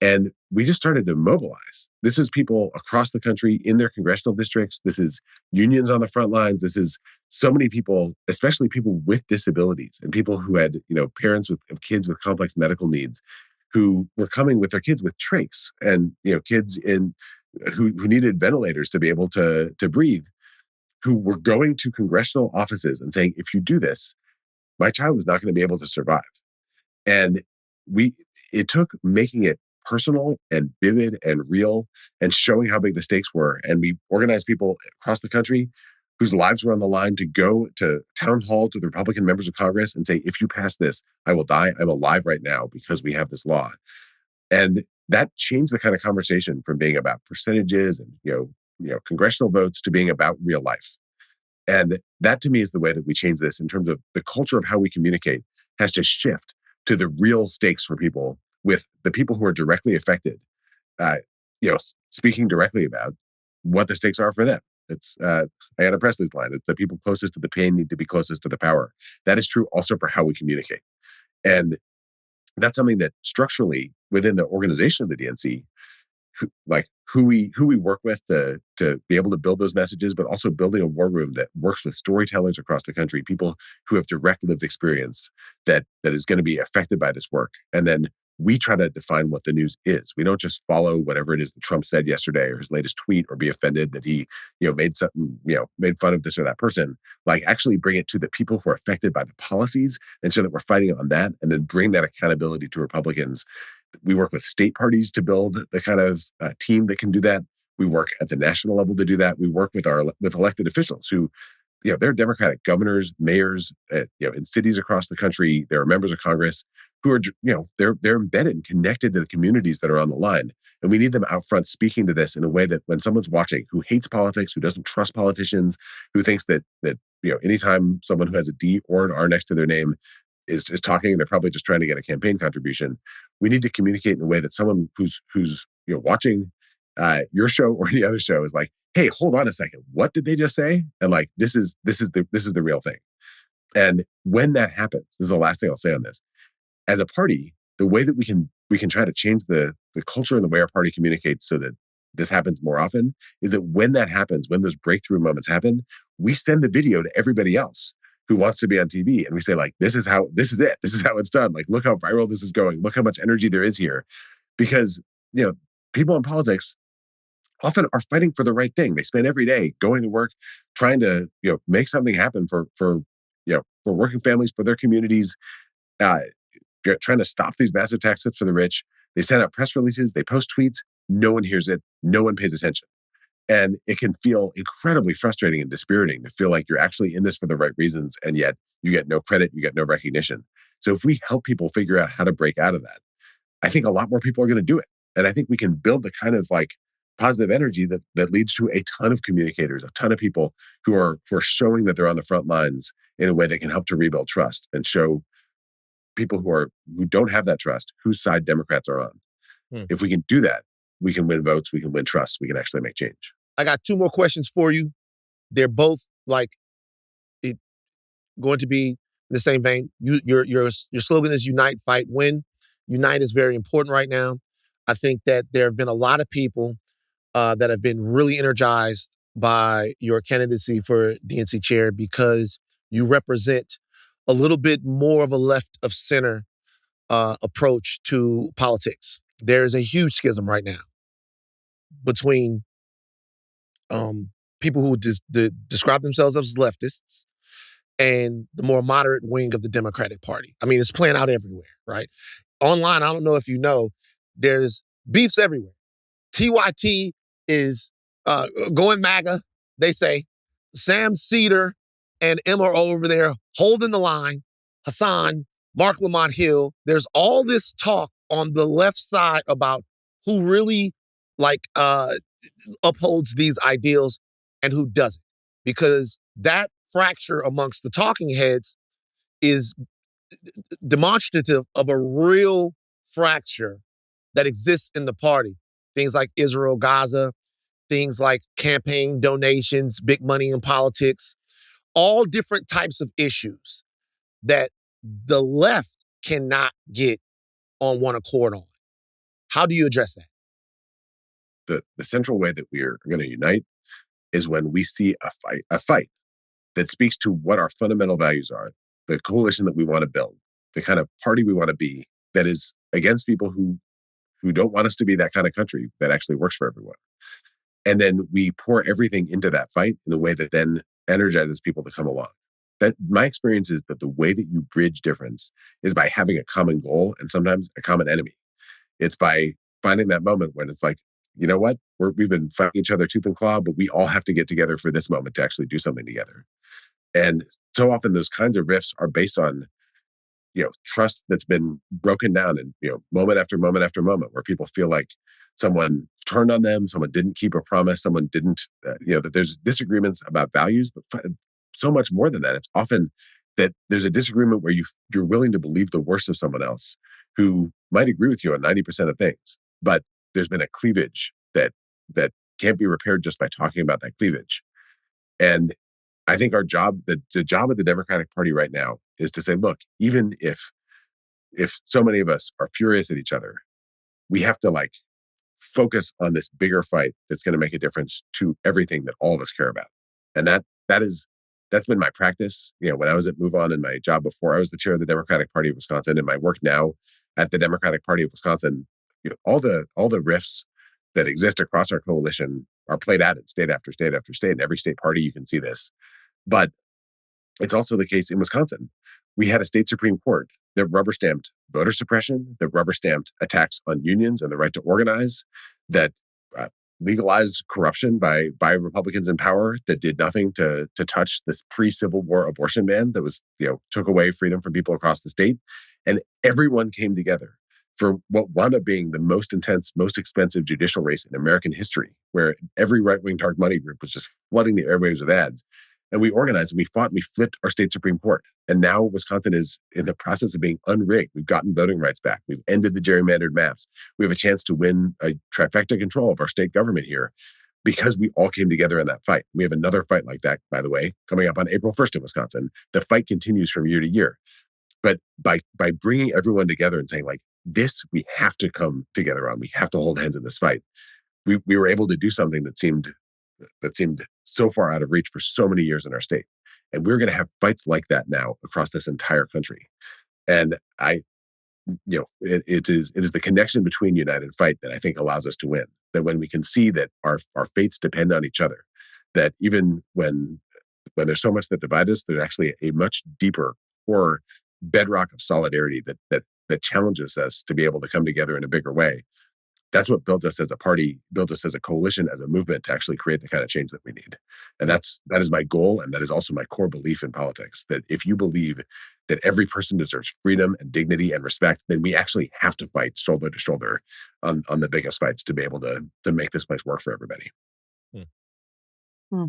And we just started to mobilize. This is people across the country in their congressional districts. This is unions on the front lines. This is so many people, especially people with disabilities and people who had, parents of kids with complex medical needs who were coming with their kids with trachs and, kids who needed ventilators to be able to breathe, who were going to congressional offices and saying, if you do this, my child is not going to be able to survive. And it took making it personal and vivid and real and showing how big the stakes were. And we organized people across the country whose lives were on the line to go to town hall to the Republican members of Congress and say, if you pass this, I will die. I'm alive right now because we have this law. And that changed the kind of conversation from being about percentages and, congressional votes to being about real life. And that to me is the way that we change this in terms of the culture of how we communicate has to shift to the real stakes for people, with the people who are directly affected, speaking directly about what the stakes are for them. It's Ayanna Presley's line. It's the people closest to the pain need to be closest to the power. That is true also for how we communicate. And that's something that structurally within the organization of the DNC, who we work with to be able to build those messages, but also building a war room that works with storytellers across the country, people who have direct lived experience that is going to be affected by this work. And then we try to define what the news is. We don't just follow whatever it is that Trump said yesterday or his latest tweet or be offended that he, made fun of this or that person. Like actually bring it to the people who are affected by the policies and so that we're fighting on that, and then bring that accountability to Republicans. We work with state parties to build the kind of team that can do that. We work at the national level to do that. We work with elected officials who, they're Democratic governors, mayors, in cities across the country. There are members of Congress who are, they're embedded and connected to the communities that are on the line. And we need them out front speaking to this in a way that when someone's watching, who hates politics, who doesn't trust politicians, who thinks that anytime someone who has a D or an R next to their name is talking, they're probably just trying to get a campaign contribution. We need to communicate in a way that someone who's watching your show or any other show is like, hey, hold on a second, what did they just say? And like, this is the real thing. And when that happens, this is the last thing I'll say on this. As a party, the way that we can try to change the culture and the way our party communicates so that this happens more often is that when that happens, when those breakthrough moments happen, we send the video to everybody else who wants to be on TV. And we say like, this is it. This is how it's done. Like, look how viral this is going. Look how much energy there is here. Because, people in politics often are fighting for the right thing. They spend every day going to work, trying to, make something happen for working families, for their communities, trying to stop these massive tax cuts for the rich. They send out press releases, they post tweets. No one hears it. No one pays attention. And it can feel incredibly frustrating and dispiriting to feel like you're actually in this for the right reasons, and yet you get no credit, you get no recognition. So if we help people figure out how to break out of that, I think a lot more people are going to do it. And I think we can build the kind of like positive energy that leads to a ton of communicators, a ton of people who are showing that they're on the front lines in a way that can help to rebuild trust and show people who don't have that trust whose side Democrats are on. If we can do that, we can win votes, we can win trust, we can actually make change. I got 2 more questions for you. They're both going to be in the same vein. Your slogan is unite, fight, win. Unite is very important right now. I think that there have been a lot of people that have been really energized by your candidacy for DNC chair because you represent a little bit more of a left of center approach to politics. There's a huge schism right now between people who describe themselves as leftists and the more moderate wing of the Democratic Party. I mean, it's playing out everywhere, right? Online, I don't know if you know, there's beefs everywhere. TYT is going MAGA, they say. Sam Cedar and Emma are over there holding the line. Hassan, Mark Lamont Hill. There's all this talk on the left side about who really upholds these ideals and who doesn't. Because that fracture amongst the talking heads is demonstrative of a real fracture that exists in the party. Things like Israel, Gaza, things like campaign donations, big money in politics, all different types of issues that the left cannot get on one accord on. How do you address that? The central way that we are going to unite is when we see a fight that speaks to what our fundamental values are, the coalition that we want to build, the kind of party we want to be that is against people who don't want us to be that kind of country that actually works for everyone. And then we pour everything into that fight in a way that then energizes people to come along. That my experience is that the way that you bridge difference is by having a common goal and sometimes a common enemy. It's by finding that moment when it's like, you know what? We've been fighting each other tooth and claw, but we all have to get together for this moment to actually do something together. And so often those kinds of rifts are based on, trust that's been broken down and, moment after moment after moment where people feel like someone turned on them, someone didn't keep a promise, someone didn't, that there's disagreements about values, but so much more than that. It's often that there's a disagreement where you're willing to believe the worst of someone else who might agree with you on 90% of things, but there's been a cleavage that can't be repaired just by talking about that cleavage. And I think our job, the job of the Democratic Party right now is to say, look, even if so many of us are furious at each other, we have to focus on this bigger fight that's going to make a difference to everything that all of us care about. And that's been my practice. When I was at Move On in my job before, I was the chair of the Democratic Party of Wisconsin, and my work now at the Democratic Party of Wisconsin, all the rifts that exist across our coalition are played out in state after state after state. In every state party, you can see this. But it's also the case in Wisconsin. We had a state Supreme Court that rubber-stamped voter suppression, that rubber-stamped attacks on unions and the right to organize, that legalized corruption by Republicans in power, that did nothing to touch this pre-Civil War abortion ban that was, took away freedom from people across the state. And everyone came together for what wound up being the most intense, most expensive judicial race in American history, where every right-wing dark money group was just flooding the airwaves with ads. And we organized and we fought and we flipped our state Supreme Court. And now Wisconsin is in the process of being unrigged. We've gotten voting rights back. We've ended the gerrymandered maps. We have a chance to win a trifecta control of our state government here because we all came together in that fight. We have another fight like that, by the way, coming up on April 1st in Wisconsin. The fight continues from year to year. But by bringing everyone together and saying this, we have to come together on, we have to hold hands in this fight. We were able to do something that seemed so far out of reach for so many years in our state. And we're going to have fights like that now across this entire country. And it is the connection between unite and fight that I think allows us to win. That when we can see that our fates depend on each other, that even when there's so much that divides us, there's actually a much deeper core bedrock of solidarity that challenges us to be able to come together in a bigger way. That's what builds us as a party, builds us as a coalition, as a movement to actually create the kind of change that we need. And that is my goal. And that is also my core belief in politics, that if you believe that every person deserves freedom and dignity and respect, then we actually have to fight shoulder to shoulder on the biggest fights to be able to make this place work for everybody. Hmm.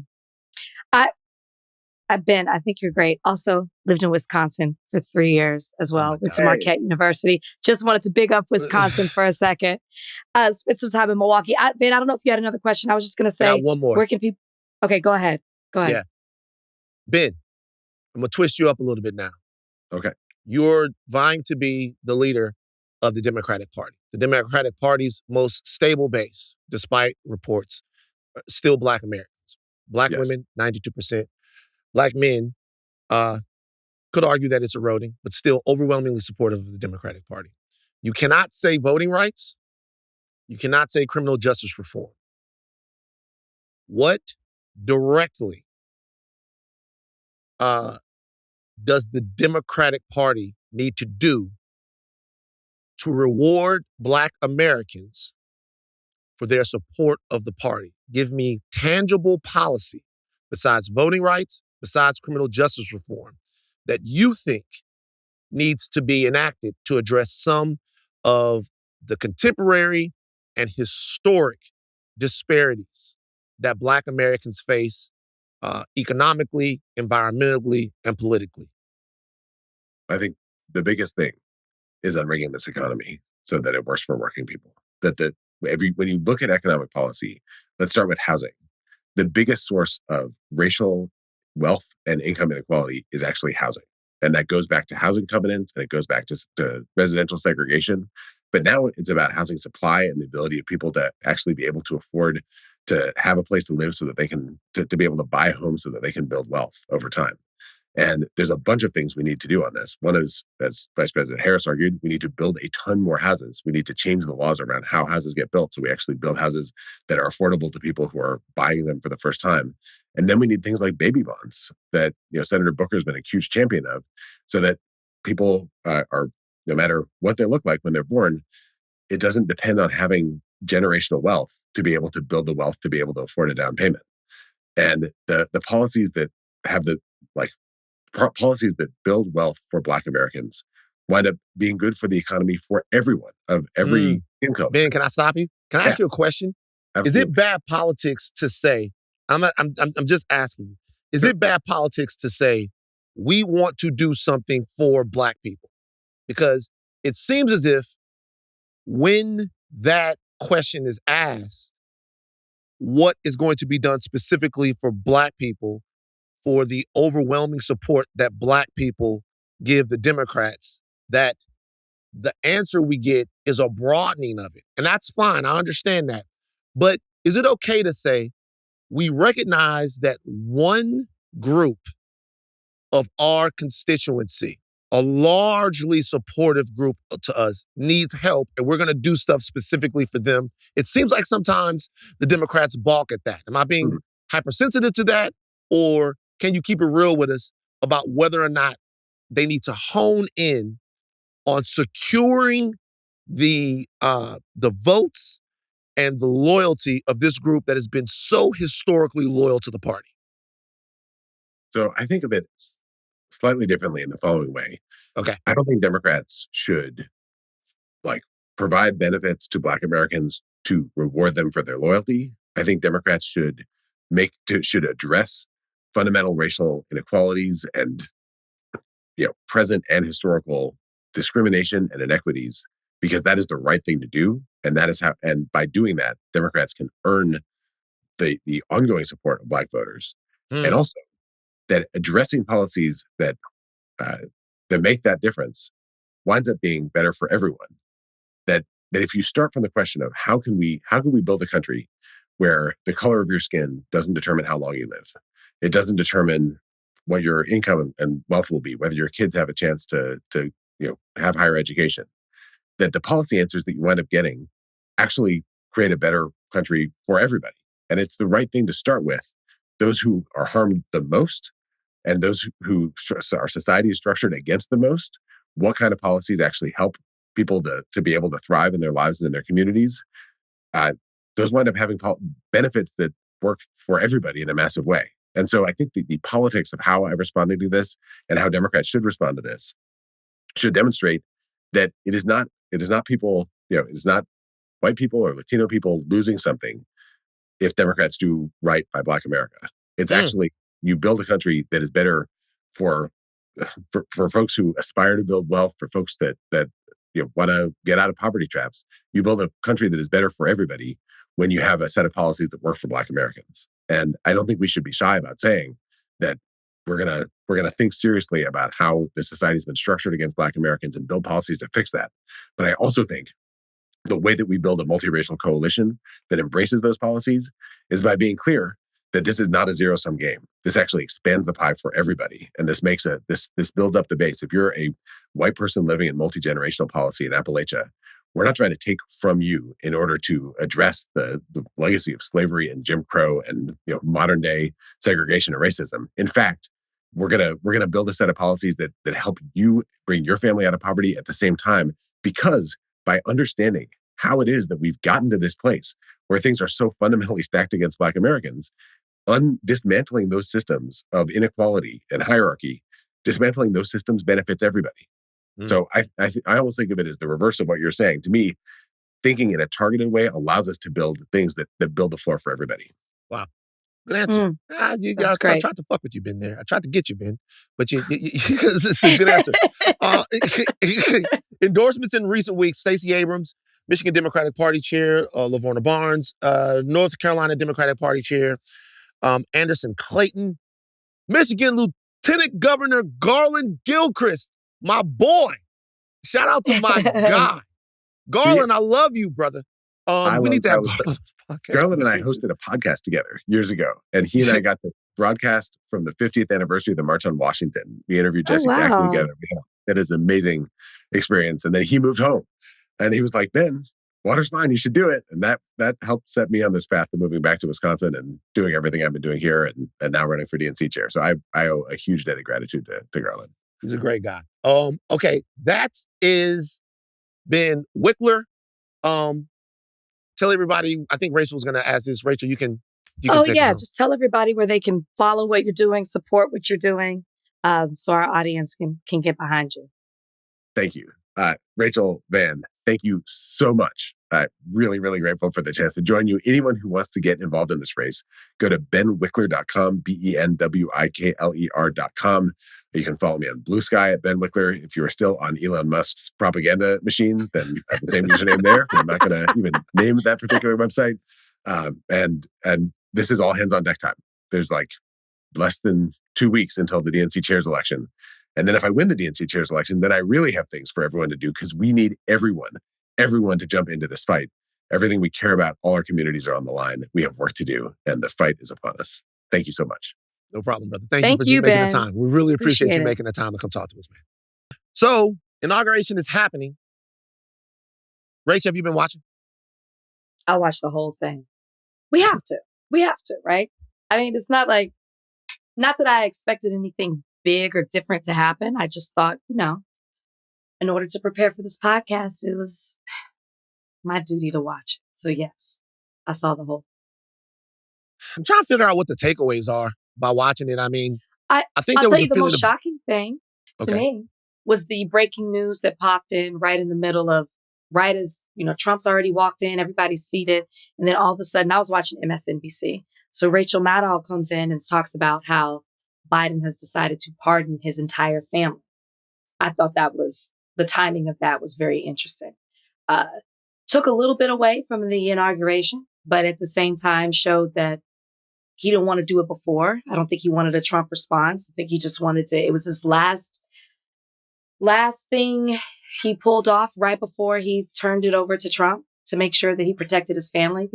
I think you're great. Also lived in Wisconsin for 3 years as well. Went to Marquette University. Just wanted to big up Wisconsin for a second. Spent some time in Milwaukee. Ben, I don't know if you had another question. I was just going to say, one more. Where can people? Okay, go ahead. Yeah. Ben, I'm going to twist you up a little bit now. Okay. You're vying to be the leader of the Democratic Party. The Democratic Party's most stable base, despite reports, still Black Americans. Black women, 92%. Black men could argue that it's eroding, but still overwhelmingly supportive of the Democratic Party. You cannot say voting rights You cannot say criminal justice reform. What directly does the Democratic Party need to do to reward Black Americans for their support of the party? Give me tangible policy besides voting rights, besides criminal justice reform, that you think needs to be enacted to address some of the contemporary and historic disparities that Black Americans face economically, environmentally, and politically. I think the biggest thing is unrigging this economy so that it works for working people. When you look at economic policy, let's start with housing. The biggest source of racial wealth and income inequality is actually housing. And that goes back to housing covenants, and it goes back to residential segregation. But now it's about housing supply and the ability of people to actually be able to afford to have a place to live so that they can, to be able to buy homes so that they can build wealth over time. And there's a bunch of things we need to do on this. One is, as Vice President Harris argued, we need to build a ton more houses. We need to change the laws around how houses get built so we actually build houses that are affordable to people who are buying them for the first time. And then we need things like baby bonds that Senator Booker's been a huge champion of, so that people are, no matter what they look like when they're born, it doesn't depend on having generational wealth to be able to build the wealth to be able to afford a down payment. And the policies that have policies that build wealth for Black Americans wind up being good for the economy for everyone of every income. Ben, can I stop you? Can I ask you a question? Absolutely. Is it bad politics to say, I'm just asking you, is it bad politics to say we want to do something for Black people? Because it seems as if when that question is asked, what is going to be done specifically for Black people, for the overwhelming support that Black people give the Democrats, that the answer we get is a broadening of it. And that's fine, I understand that. But is it okay to say we recognize that one group of our constituency, a largely supportive group to us, needs help, and we're gonna do stuff specifically for them? It seems like sometimes the Democrats balk at that. Am I being hypersensitive to that? Or can you keep it real with us about whether or not they need to hone in on securing the votes and the loyalty of this group that has been so historically loyal to the party? So I think of it slightly differently in the following way. Okay. I don't think Democrats should provide benefits to Black Americans to reward them for their loyalty. I think Democrats should address fundamental racial inequalities and present and historical discrimination and inequities, because that is the right thing to do. And that is how, and by doing that, Democrats can earn the ongoing support of Black voters. And also that addressing policies that make that difference winds up being better for everyone. That if you start from the question of how can we build a country where the color of your skin doesn't determine how long you live, it doesn't determine what your income and wealth will be, whether your kids have a chance to have higher education, that the policy answers that you wind up getting actually create a better country for everybody. And it's the right thing to start with those who are harmed the most and those who our society is structured against the most. What kind of policies actually help people to be able to thrive in their lives and in their communities? Those wind up having benefits that work for everybody in a massive way. And so I think the politics of how I responded to this and how Democrats should respond to this should demonstrate that it is not people, it is not white people or Latino people losing something if Democrats do right by Black America. It's actually, you build a country that is better for folks who aspire to build wealth, for folks that want to get out of poverty traps. You build a country that is better for everybody when you have a set of policies that work for Black Americans. And I don't think we should be shy about saying that we're gonna think seriously about how the society has been structured against Black Americans and build policies to fix that. But I also think the way that we build a multiracial coalition that embraces those policies is by being clear that this is not a zero-sum game. This actually expands the pie for everybody. And this makes this builds up the base. If you're a white person living in multi-generational policy in Appalachia, we're not trying to take from you in order to address the legacy of slavery and Jim Crow and modern day segregation and racism. In fact, we're gonna build a set of policies that help you bring your family out of poverty at the same time, because by understanding how it is that we've gotten to this place where things are so fundamentally stacked against Black Americans, dismantling those systems of inequality and hierarchy, dismantling those systems benefits everybody. So I almost think of it as the reverse of what you're saying. To me, thinking in a targeted way allows us to build things that build the floor for everybody. Wow. Good answer. That's I great. tried to fuck with you, Ben, there. I tried to get you, Ben. But this is a good answer. Endorsements in recent weeks: Stacey Abrams, Michigan Democratic Party Chair, Lavorna Barnes, North Carolina Democratic Party Chair, Anderson Clayton, Michigan Lieutenant Governor Garland Gilchrist, my boy. Shout out to my guy. Garland, I love you, brother. We need to have Garland. Garland and I hosted a podcast together years ago, and he and I got the broadcast from the 50th anniversary of the March on Washington. We interviewed Jesse Jackson together. That is an amazing experience. And then he moved home, and he was like, "Ben, water's fine. You should do it." And that helped set me on this path to moving back to Wisconsin and doing everything I've been doing here, and now running for DNC chair. So I owe a huge debt of gratitude to Garland. He's a great guy. Okay, that is Ben Wikler. Tell everybody, I think Rachel was going to ask this. Rachel, you can take it home. Just tell everybody where they can follow what you're doing, support what you're doing, so our audience can get behind you. Thank you. Rachel, Van, thank you so much. Really, really grateful for the chance to join you. Anyone who wants to get involved in this race, go to benwikler.com, benwikler.com. You can follow me on Blue Sky at Ben Wikler. If you are still on Elon Musk's propaganda machine, then I have the same username there. I'm not going to even name that particular website. And this is all hands on deck time. There's like less than 2 weeks until the DNC chair's election. And then if I win the DNC chair's election, then I really have things for everyone to do, because we need everyone to jump into this fight. Everything we care about, all our communities are on the line. We have work to do, and the fight is upon us. Thank you so much. No problem, brother. Thank you for making the time. We really appreciate you making the time to come talk to us, man. So, inauguration is happening. Rachel, have you been watching? I watched the whole thing. We have to, right? I mean, it's not that I expected anything big or different to happen. I just thought, in order to prepare for this podcast, it was my duty to watch it. So yes, I saw the whole. I'm trying to figure out what the takeaways are by watching it. I mean, I think I'll tell you the most shocking thing to me was the breaking news that popped in right in the middle of, right as, Trump's already walked in, everybody's seated. And then all of a sudden I was watching MSNBC. So Rachel Maddow comes in and talks about how Biden has decided to pardon his entire family. I thought the timing of that was very interesting. Took a little bit away from the inauguration, but at the same time showed that he didn't want to do it before. I don't think he wanted a Trump response. I think he just wanted to, it was his last thing he pulled off right before he turned it over to Trump to make sure that he protected his family,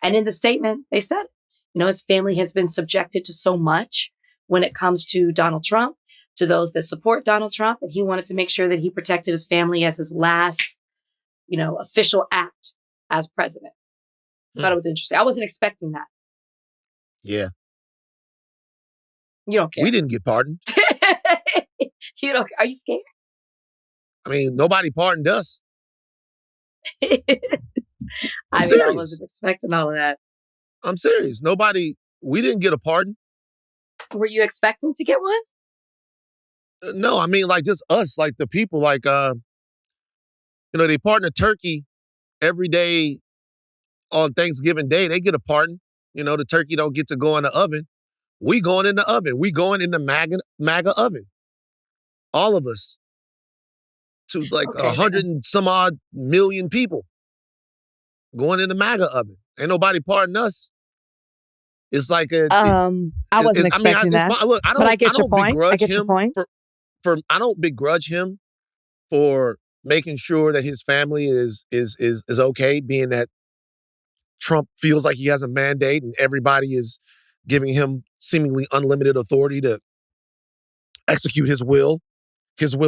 and in the statement, they said, his family has been subjected to so much when it comes to Donald Trump, to those that support Donald Trump. And he wanted to make sure that he protected his family as his last, official act as president. I thought it was interesting. I wasn't expecting that. Yeah. You don't care. We didn't get pardoned. Are you scared? I mean, nobody pardoned us. I wasn't expecting all of that. I'm serious. We didn't get a pardon. Were you expecting to get one? No, I mean, just us, the people, they pardon a turkey every day on Thanksgiving Day. They get a pardon. The turkey don't get to go in the oven. We going in the oven. We going in the MAGA oven. All of us. To 100 and some odd million people going in the MAGA oven. Ain't nobody pardon us. It's like I wasn't expecting that. Look, I get your point. I get your point. I don't begrudge him for making sure that his family is okay, being that Trump feels like he has a mandate and everybody is giving him seemingly unlimited authority to execute his will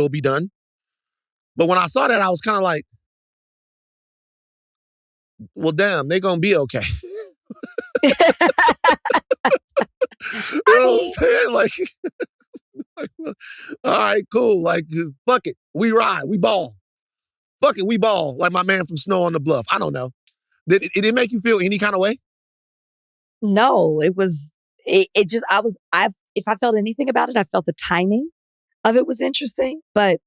be done. But when I saw that, I was kind of like, Well, damn, they gonna be okay. You know what I'm saying? Like, all right, cool. Like, fuck it. We ride. We ball. Fuck it. We ball. Like my man from Snow on the Bluff. I don't know. Did it make you feel any kind of way? No, if I felt anything about it, I felt the timing of it was interesting, but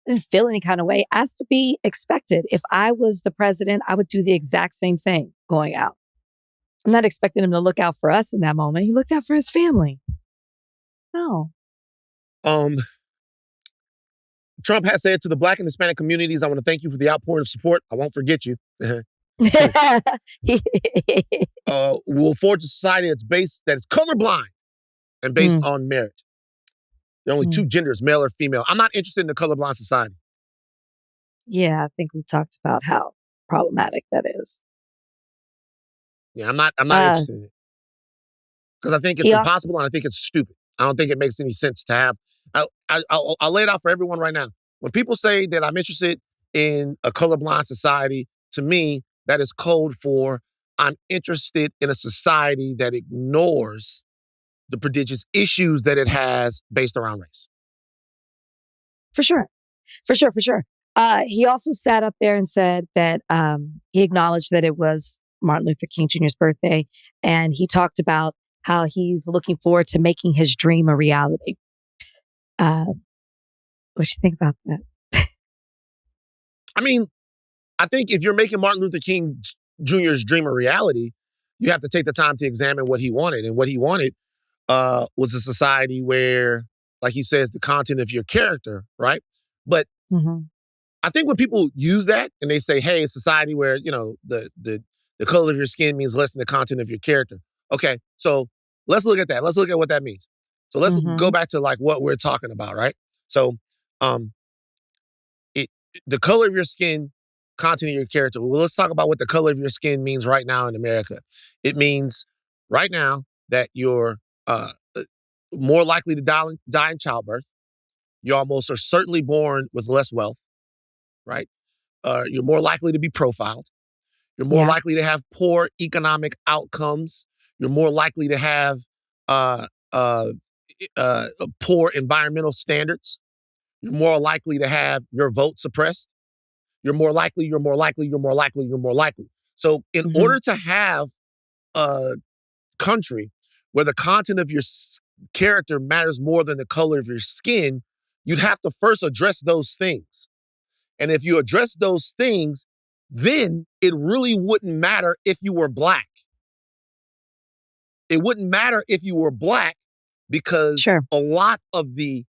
I didn't feel any kind of way. As to be expected. If I was the president, I would do the exact same thing going out. I'm not expecting him to look out for us in that moment. He looked out for his family. No. Trump has said to the Black and Hispanic communities, I want to thank you for the outpouring of support. I won't forget you. We'll forge a society that is colorblind and based on merit. There are only two genders, male or female. I'm not interested in the colorblind society. Yeah, I think we talked about how problematic that is. Yeah, I'm not interested in it. Because I think it's impossible and I think it's stupid. I don't think it makes any sense to have. I'll lay it out for everyone right now. When people say that I'm interested in a colorblind society, to me, that is code for I'm interested in a society that ignores the prodigious issues that it has based around race. For sure. He also sat up there and said that he acknowledged that it was Martin Luther King Jr.'s birthday, and he talked about how he's looking forward to making his dream a reality. What do you think about that? I mean, I think if you're making Martin Luther King Jr.'s dream a reality, you have to take the time to examine what he wanted. And what he wanted was a society where, like he says, the content of your character, right? But I think when people use that and they say, hey, a society where, the color of your skin means less than the content of your character. Okay, so let's look at that. Let's look at what that means. So let's go back to like what we're talking about, right? So the color of your skin, content of your character. Well, let's talk about what the color of your skin means right now in America. It means right now that you're more likely to die in childbirth. You almost are certainly born with less wealth, right? You're more likely to be profiled. You're more likely to have poor economic outcomes. You're more likely to have poor environmental standards. You're more likely to have your vote suppressed. You're more likely. So in order to have a country where the content of your character matters more than the color of your skin, you'd have to first address those things. And if you address those things, then it really wouldn't matter if you were Black. It wouldn't matter if you were Black because a lot of the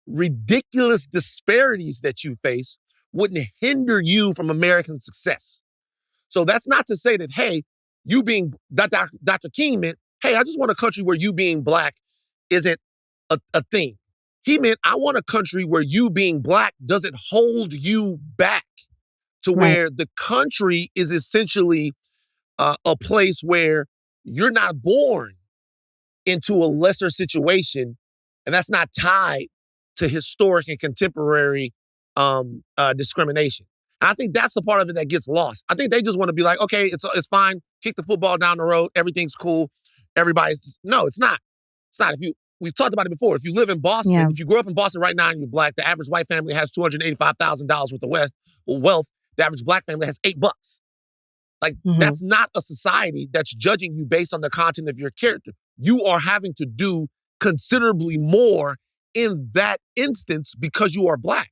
ridiculous disparities that you face wouldn't hinder you from American success. So that's not to say that, hey, you being Dr. King meant, hey, I just want a country where you being Black isn't a thing. He meant, I want a country where you being Black doesn't hold you back to where the country is essentially a place where you're not born into a lesser situation, and that's not tied to historic and contemporary discrimination. And I think that's the part of it that gets lost. I think they just want to be like, okay, it's fine. Kick the football down the road. Everything's cool. No, it's not. It's not. We've talked about it before. If you live in Boston, if you grew up in Boston right now and you're Black, the average white family has $285,000 worth of wealth. The average Black family has $8. Like, that's not a society that's judging you based on the content of your character. You are having to do considerably more in that instance because you are Black.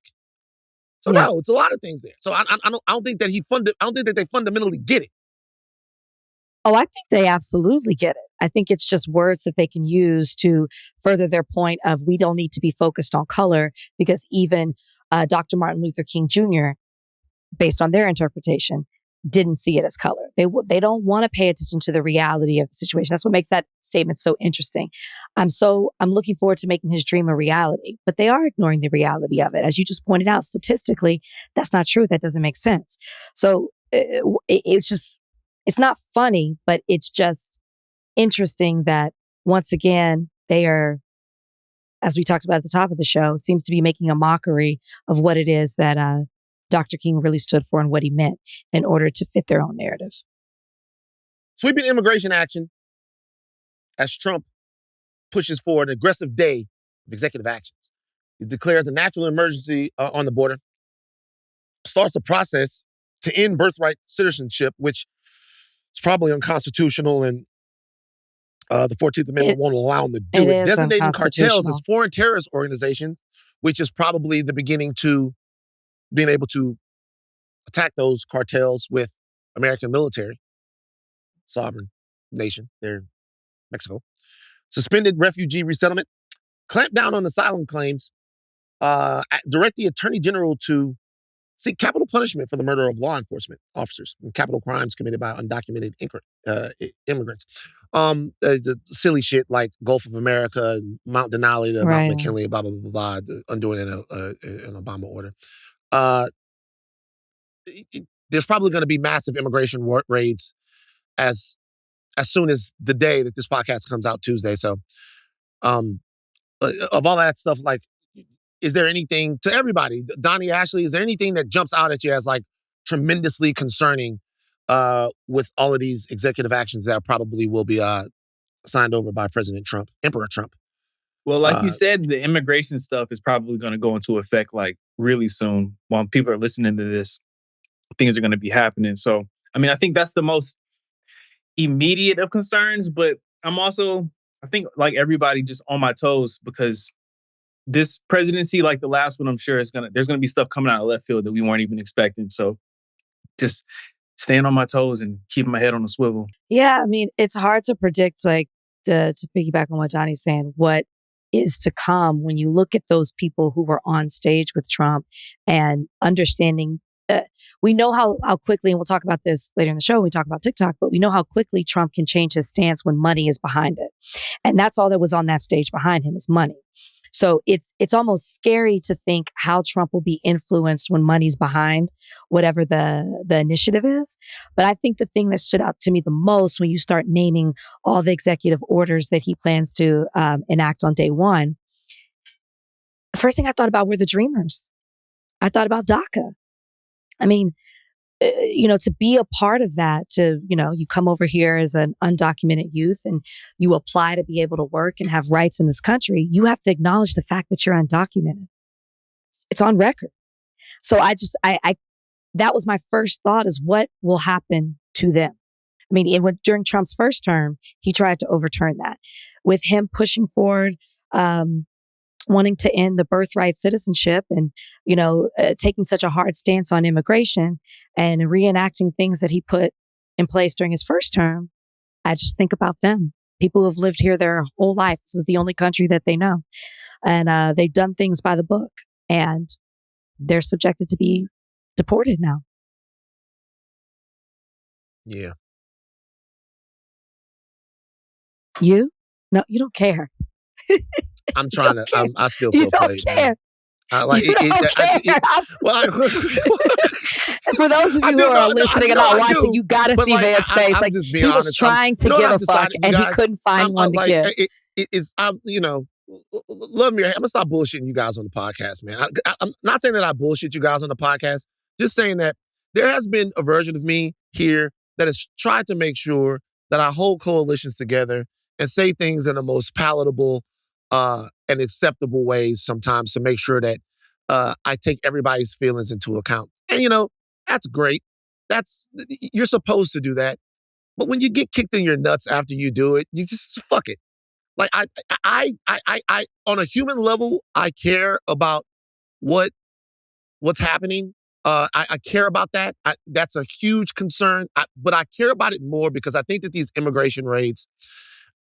So no, it's a lot of things there. So I don't think that they fundamentally get it. Oh, I think they absolutely get it. I think it's just words that they can use to further their point of we don't need to be focused on color because even Dr. Martin Luther King Jr., based on their interpretation, didn't see it as color. They don't want to pay attention to the reality of the situation. That's what makes that statement so interesting. I'm looking forward to making his dream a reality, but they are ignoring the reality of it. As you just pointed out, statistically, that's not true. That doesn't make sense. So it's not funny, but it's just interesting that once again, they are, as we talked about at the top of the show, seems to be making a mockery of what it is that Dr. King really stood for and what he meant in order to fit their own narrative. Sweeping immigration action as Trump pushes for an aggressive day of executive actions. He declares a national emergency on the border, starts a process to end birthright citizenship, which is probably unconstitutional, and the 14th Amendment won't allow them to do it. Designating cartels as foreign terrorist organizations, which is probably the beginning to being able to attack those cartels with American military, sovereign nation, they're Mexico. Suspended refugee resettlement, clamp down on asylum claims, direct the Attorney General to seek capital punishment for the murder of law enforcement officers and capital crimes committed by undocumented immigrants. The silly shit like Gulf of America, and Mount Denali, the Mount McKinley, blah, blah, blah, blah, undoing an Obama order. There's probably going to be massive immigration raids as soon as the day that this podcast comes out, Tuesday. So of all that stuff, like, is there anything to everybody, Donnie, Ashleigh, is there anything that jumps out at you as like tremendously concerning with all of these executive actions that probably will be signed over by President Trump, Emperor Trump? Well, like you said, the immigration stuff is probably going to go into effect like really soon. While people are listening to this, things are going to be happening. So, I mean, I think that's the most immediate of concerns, but I'm also, I think like everybody, just on my toes, because this presidency, like the last one, I'm sure there's going to be stuff coming out of left field that we weren't even expecting. So just staying on my toes and keeping my head on a swivel. Yeah, I mean, it's hard to predict, like, to piggyback on what Donnie's saying, what is to come when you look at those people who were on stage with Trump and understanding. We know how quickly, and we'll talk about this later in the show when we talk about TikTok, but we know how quickly Trump can change his stance when money is behind it. And that's all that was on that stage behind him is money. So it's almost scary to think how Trump will be influenced when money's behind whatever the initiative is. But I think the thing that stood out to me the most when you start naming all the executive orders that he plans to enact on day one, the first thing I thought about were the Dreamers. I thought about DACA. I mean, to be a part of that, you come over here as an undocumented youth and you apply to be able to work and have rights in this country, you have to acknowledge the fact that you're undocumented. It's on record. So that was my first thought, is what will happen to them? I mean, during Trump's first term, he tried to overturn that. With him pushing forward, wanting to end the birthright citizenship and, taking such a hard stance on immigration and reenacting things that he put in place during his first term, I just think about them. People who have lived here their whole life. This is the only country that they know. And they've done things by the book. And they're subjected to be deported now. Yeah. You? No, you don't care. I'm trying to. I still feel played. Care. For those of you who are listening and not watching, you got to see Van's face. Like, just being honest, was trying to give a fuck, and he couldn't find one to give. Love me. I'm gonna stop bullshitting you guys on the podcast, man. I'm not saying that I bullshit you guys on the podcast. Just saying that there has been a version of me here that has tried to make sure that I hold coalitions together and say things in the most palatable and acceptable ways sometimes to make sure that I take everybody's feelings into account. And, that's great. You're supposed to do that. But when you get kicked in your nuts after you do it, you just fuck it. Like, I on a human level, I care about what's happening. I care about that. That's a huge concern. But I care about it more because I think that these immigration raids,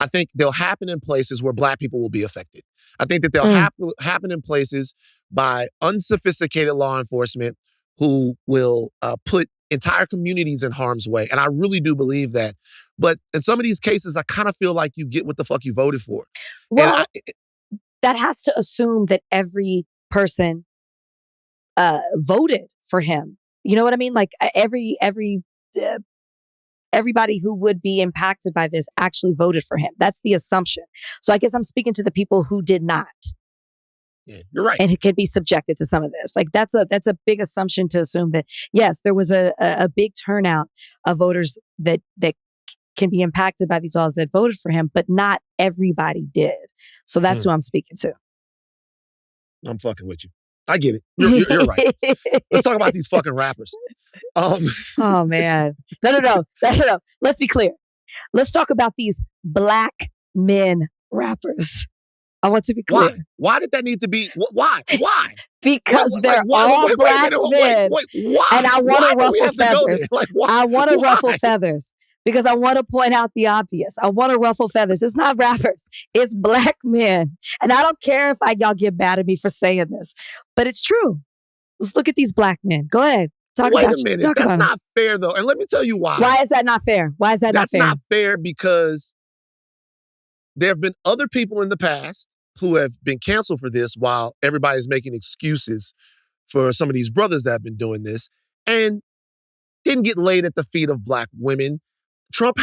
I think they'll happen in places where Black people will be affected. I think that they'll happen in places by unsophisticated law enforcement who will put entire communities in harm's way. And I really do believe that. But in some of these cases, I kind of feel like you get what the fuck you voted for. Well, that has to assume that every person voted for him. You know what I mean? Like everybody who would be impacted by this actually voted for him. That's the assumption. So I guess I'm speaking to the people who did not. Yeah, you're right. And who could be subjected to some of this. Like that's a big assumption to assume that, yes, there was a big turnout of voters that can be impacted by these laws that voted for him, but not everybody did. So that's who I'm speaking to. I'm fucking with you. I get it. You're right. Let's talk about these fucking rappers. Oh, man. No. Let's be clear. Let's talk about these black men rappers. I want to be clear. Why did that need to be? Why? Because they're all black men. Wait, why? And I want to ruffle feathers. I want to ruffle Why? feathers because I want to point out the obvious. I want to ruffle feathers. It's not rappers. It's black men. And I don't care if y'all get mad at me for saying this, but it's true. Let's look at these black men. Go ahead. Wait a minute. That's not fair, though. And let me tell you why. Why is that not fair? Why is that not fair? That's not fair because there have been other people in the past who have been canceled for this while everybody's making excuses for some of these brothers that have been doing this and didn't get laid at the feet of black women. Trump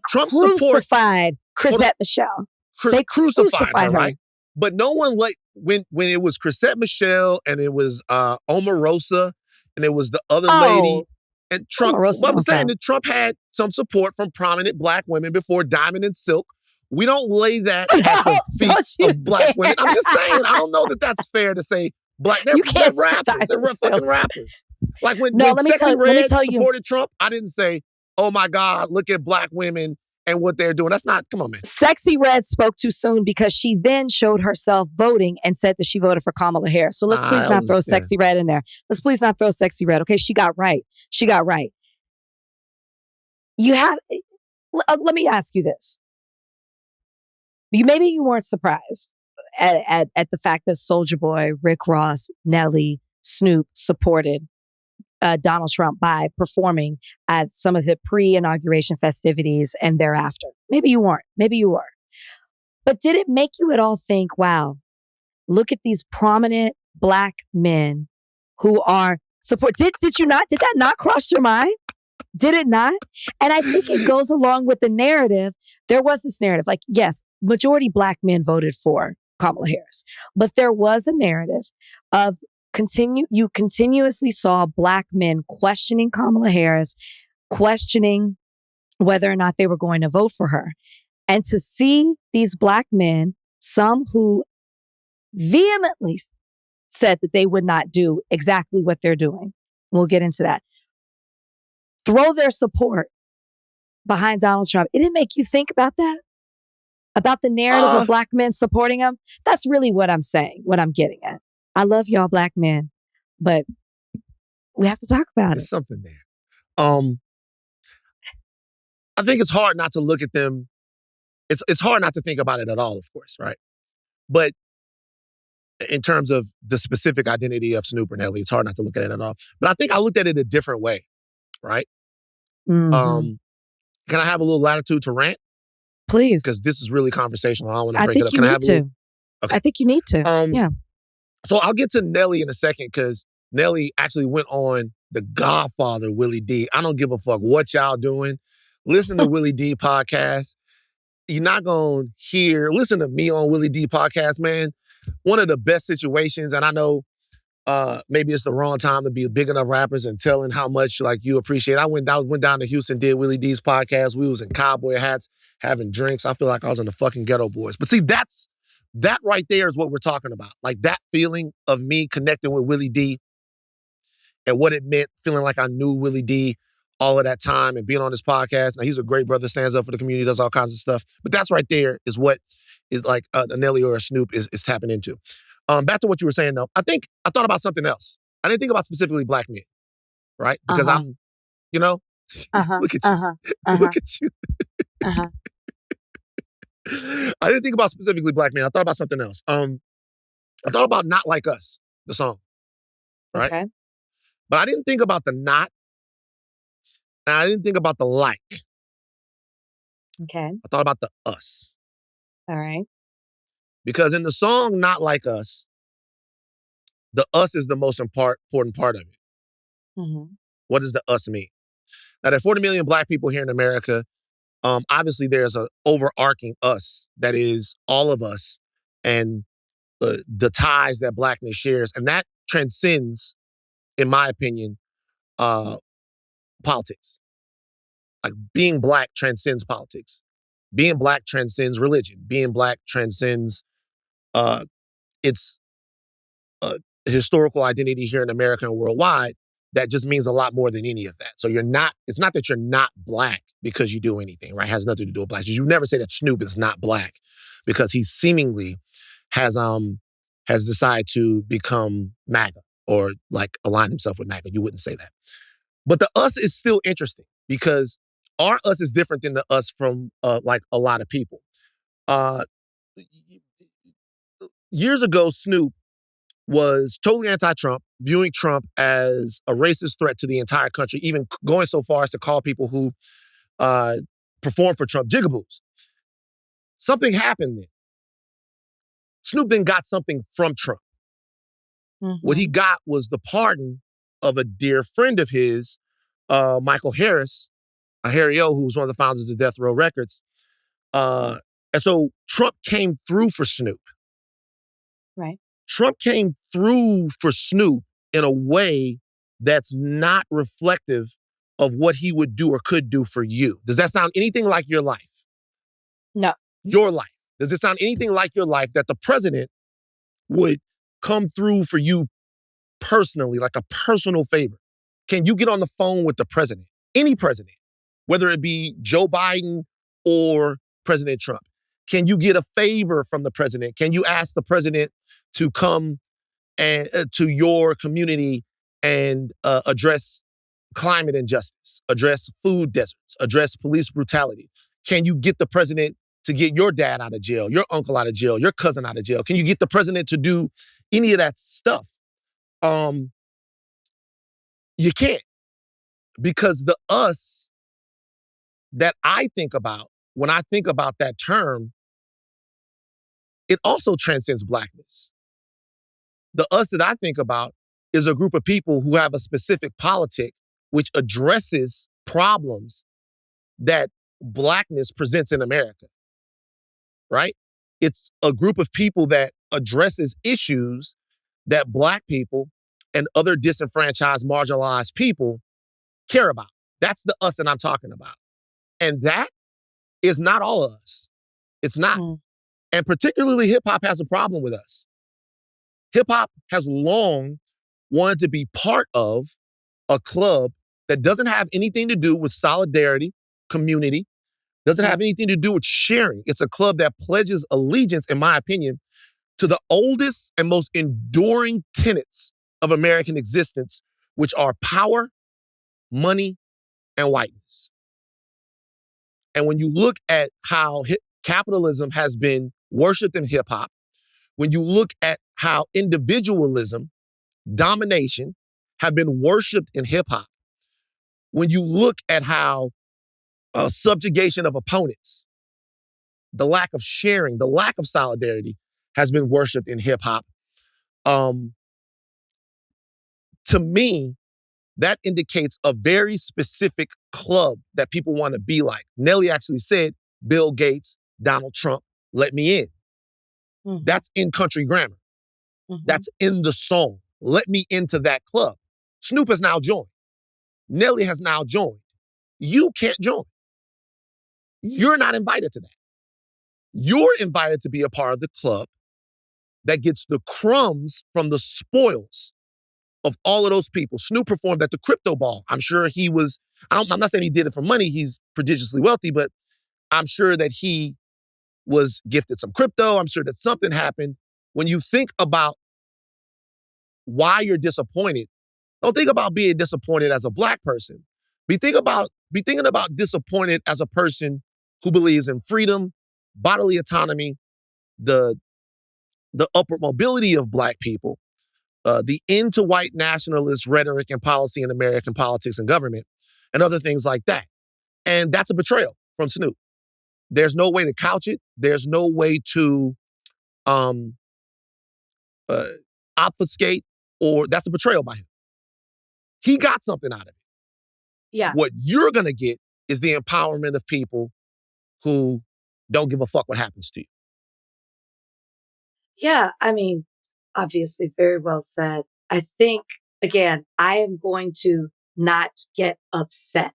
crucified Chrisette Michelle. They crucified her. Right? But no one when it was Chrisette Michelle and it was Omarosa and it was the other lady and Trump. I'm saying that Trump had some support from prominent black women before Diamond and Silk. We don't lay that at the feet of black women. I'm just saying, I don't know that that's fair to say black. They're rappers. They're fucking rappers. Like when Sexy Red supported Trump, I didn't say, oh my God, look at black women and what they're doing. That's not, come on, man. Sexy Red spoke too soon because she then showed herself voting and said that she voted for Kamala Harris. So let's please not throw Sexy Red in there. Let's please not throw Sexy Red. Okay, she got right. Let me ask you this. Maybe you weren't surprised at the fact that Soulja Boy, Rick Ross, Nelly, Snoop supported Donald Trump by performing at some of the pre-inauguration festivities and thereafter. Maybe you weren't. Maybe you were. But did it make you at all think, wow, look at these prominent black men who are support. Did that not cross your mind? Did it not? And I think it goes along with the narrative. There was this narrative, like, yes, majority black men voted for Kamala Harris, but there was a narrative of you continuously saw black men questioning Kamala Harris, questioning whether or not they were going to vote for her. And to see these black men, some who vehemently said that they would not do exactly what they're doing, we'll get into that, throw their support behind Donald Trump. It didn't make you think about that? About the narrative of black men supporting him? That's really what I'm saying, what I'm getting at. I love y'all black men, but we have to talk about There's something there. I think it's hard not to look at them. It's hard not to think about it at all, of course, right? But in terms of the specific identity of Snoop or Nelly, it's hard not to look at it at all. But I think I looked at it a different way, right? Mm-hmm. Can I have a little latitude to rant? Please. Because this is really conversational. I don't want to break it up. Can I have a little? Okay. I think you need to. Yeah. So I'll get to Nelly in a second because Nelly actually went on the Godfather, Willie D. I don't give a fuck what y'all doing. Listen to Willie D podcast. You're not going to listen to me on Willie D podcast, man. One of the best situations, and I know maybe it's the wrong time to be big enough rappers and telling how much like you appreciate. I went down to Houston, did Willie D's podcast. We was in cowboy hats, having drinks. I feel like I was in the fucking Ghetto Boys. But see, that right there is what we're talking about. Like that feeling of me connecting with Willie D and what it meant, feeling like I knew Willie D all of that time and being on this podcast. Now, he's a great brother, stands up for the community, does all kinds of stuff. But that's right there is what is like a Nelly or a Snoop is tapping into. Back to what you were saying, though. I thought about something else. I didn't think about specifically black men, right? Because I'm, look at you. Look at you. I didn't think about specifically black men. I thought about something else. I thought about Not Like Us, the song, right? Okay. But I didn't think about the not, and I didn't think about the like. Okay. I thought about the us. All right. Because in the song Not Like Us, the us is the most important part of it. Mm-hmm. What does the us mean? Now, there are 40 million black people here in America. Obviously, there's an overarching us that is all of us and the ties that blackness shares. And that transcends, in my opinion, politics. Like being black transcends politics. Being black transcends religion. Being black transcends its historical identity here in America and worldwide. That just means a lot more than any of that. So it's not that you're not black because you do anything, right? It has nothing to do with black. You never say that Snoop is not black because he seemingly has decided to become MAGA or like align himself with MAGA. You wouldn't say that. But the us is still interesting because our us is different than the us from like a lot of people. Years ago, Snoop was totally anti-Trump, viewing Trump as a racist threat to the entire country, even going so far as to call people who perform for Trump jigaboos. Something happened then. Snoop then got something from Trump. Mm-hmm. What he got was the pardon of a dear friend of his, Michael Harris, Harry O, who was one of the founders of Death Row Records. And so Trump came through for Snoop. Right. Trump came through for Snoop in a way that's not reflective of what he would do or could do for you. Does that sound anything like your life? No. Your life. Does it sound anything like your life that the president would come through for you personally, like a personal favor? Can you get on the phone with the president, any president, whether it be Joe Biden or President Trump? Can you get a favor from the president? Can you ask the president to come and to your community and address climate injustice, address food deserts, address police brutality? Can you get the president to get your dad out of jail, your uncle out of jail, your cousin out of jail? Can you get the president to do any of that stuff? You can't, because the us that I think about when I think about that term, it also transcends blackness. The us that I think about is a group of people who have a specific politic which addresses problems that blackness presents in America, right? It's a group of people that addresses issues that black people and other disenfranchised, marginalized people care about. That's the us that I'm talking about. And that is not all of us. It's not. And particularly hip hop has a problem with us. Hip hop has long wanted to be part of a club that doesn't have anything to do with solidarity, community, doesn't have anything to do with sharing. It's a club that pledges allegiance, in my opinion, to the oldest and most enduring tenets of American existence, which are power, money, and whiteness. And when you look at how capitalism has been worshipped in hip hop, when you look at how individualism, domination have been worshipped in hip hop, when you look at how subjugation of opponents, the lack of sharing, the lack of solidarity has been worshipped in hip hop, to me, that indicates a very specific club that people want to be like. Nelly actually said, Bill Gates, Donald Trump, let me in. Mm-hmm. That's in country grammar. Mm-hmm. That's in the song. Let me into that club. Snoop has now joined. Nelly has now joined. You can't join. You're not invited to that. You're invited to be a part of the club that gets the crumbs from the spoils of all of those people. Snoop performed at the Crypto Ball. I'm sure he was, I'm not saying he did it for money. He's prodigiously wealthy, but I'm sure that he was gifted some crypto. I'm sure that something happened. When you think about why you're disappointed, don't think about being disappointed as a black person. Be thinking about disappointed as a person who believes in freedom, bodily autonomy, the upward mobility of black people, the end to white nationalist rhetoric and policy in American politics and government, and other things like that. And that's a betrayal from Snoop. There's no way to couch it. There's no way to obfuscate, or that's a betrayal by him. He got something out of it. Yeah. What you're going to get is the empowerment of people who don't give a fuck what happens to you. Yeah, I mean, obviously very well said. I think, again, I am going to not get upset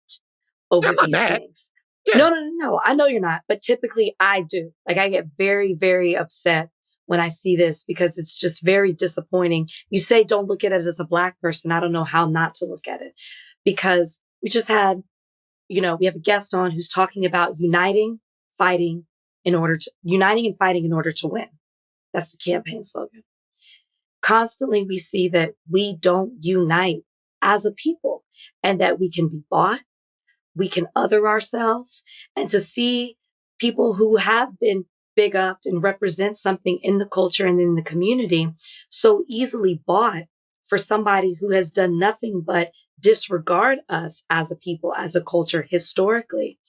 over I'm not these mad. things. Yeah. No. I know you're not, but typically I do. Like I get very, very upset when I see this because it's just very disappointing. You say don't look at it as a Black person. I don't know how not to look at it because we just had, we have a guest on who's talking about uniting and fighting in order to win. That's the campaign slogan. Constantly, we see that we don't unite as a people and that we can be bought, we can other ourselves, and to see people who have been big upped and represent something in the culture and in the community so easily bought for somebody who has done nothing but disregard us as a people, as a culture historically,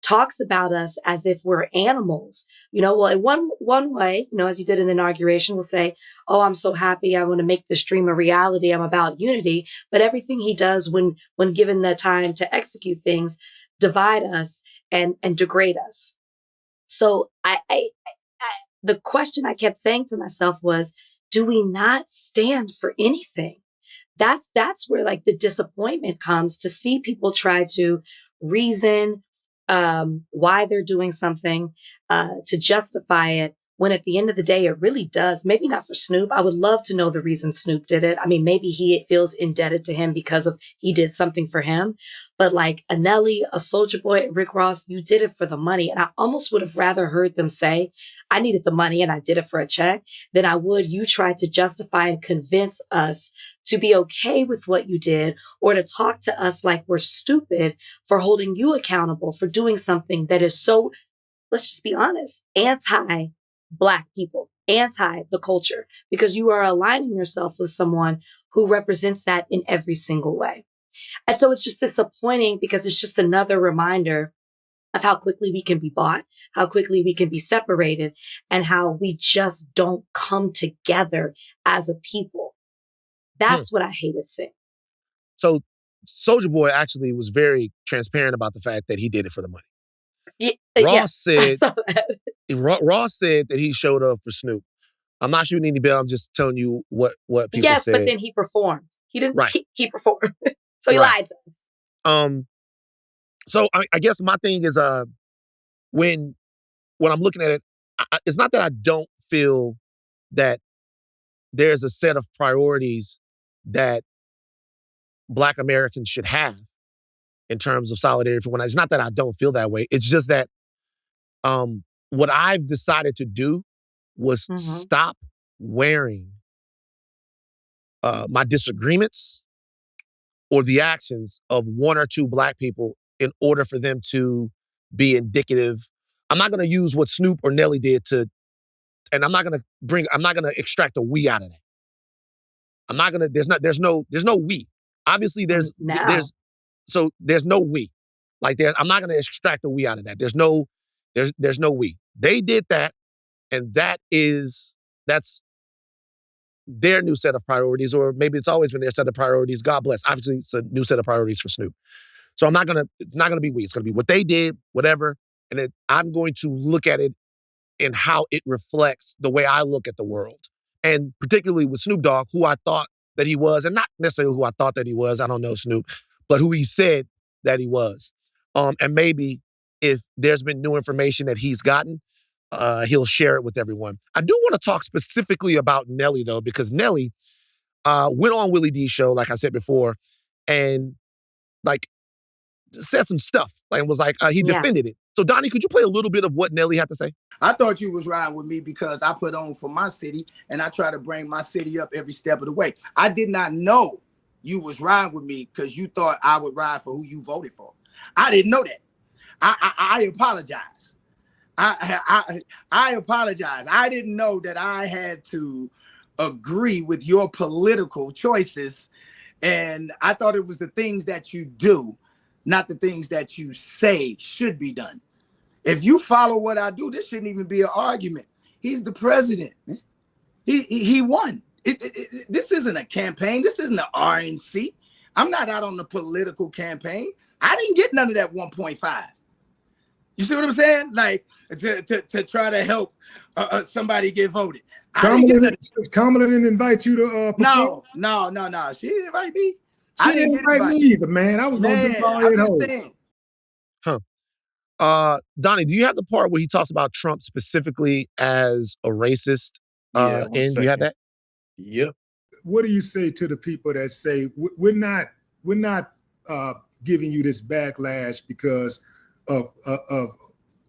talks about us as if we're animals. Well, in one way, as he did in the inauguration, will say, oh, I'm so happy. I want to make this dream a reality. I'm about unity. But everything he does when given the time to execute things, divide us and degrade us. So the question I kept saying to myself was, do we not stand for anything? That's where like the disappointment comes, to see people try to reason why they're doing something, to justify it, when at the end of the day, it really does. Maybe not for Snoop. I would love to know the reason Snoop did it. I mean, maybe he feels indebted to him because of he did something for him. But like a Nelly, a Soulja Boy, Rick Ross, you did it for the money. And I almost would have rather heard them say, I needed the money and I did it for a check, than I would you try to justify and convince us to be okay with what you did, or to talk to us like we're stupid for holding you accountable for doing something that is so, let's just be honest, anti-Black people, anti the culture, because you are aligning yourself with someone who represents that in every single way. And so it's just disappointing because it's just another reminder of how quickly we can be bought, how quickly we can be separated, and how we just don't come together as a people. That's what I hated seeing. So Soulja Boy actually was very transparent about the fact that he did it for the money. Ross said Ross said that he showed up for Snoop. I'm not shooting any bell. I'm just telling you what people said. Yes, but then he performed. He didn't. Right. He performed. So he lied to us. So I guess my thing is when I'm looking at it, it's not that I don't feel that there's a set of priorities that Black Americans should have in terms of solidarity for one. It's not that I don't feel that way. It's just that what I've decided to do was stop wearing my disagreements or the actions of one or two Black people in order for them to be indicative. I'm not going to use what Snoop or Nelly did and I'm not going to extract a we out of that. I'm not going to, there's no we. Obviously there's no we. Like I'm not going to extract a we out of that. There's no we. They did that, and that's their new set of priorities, or maybe it's always been their set of priorities. God bless. Obviously, it's a new set of priorities for Snoop. So it's not gonna be we. It's gonna be what they did, whatever. And then I'm going to look at it in how it reflects the way I look at the world. And particularly with Snoop Dogg, who I thought that he was, and not necessarily who I thought that he was, I don't know Snoop, but who he said that he was. And maybe if there's been new information that he's gotten, he'll share it with everyone. I do want to talk specifically about Nelly, though, because Nelly went on Willie D's show, like I said before, and like said some stuff. Like was like he defended it. So Donnie, could you play a little bit of what Nelly had to say? I thought you was riding with me because I put on for my city and I try to bring my city up every step of the way. I did not know you was riding with me because you thought I would ride for who you voted for. I didn't know that. I apologize. I apologize. I didn't know that I had to agree with your political choices. And I thought it was the things that you do, not the things that you say should be done. If you follow what I do, this shouldn't even be an argument. He's the president. He won. This isn't a campaign. This isn't an RNC. I'm not out on the political campaign. I didn't get none of that 1.5. You see what I'm saying? Like to try to help somebody get voted. Kamala didn't invite you to No. She didn't invite me. I She didn't didn't get invite me invited. either, man. I was gonna do Man, all I'm that just hoe. saying. Donnie, do you have the part where he talks about Trump specifically as a racist? Yeah, And do you have that? Yep. What do you say to the people that say we're not giving you this backlash because of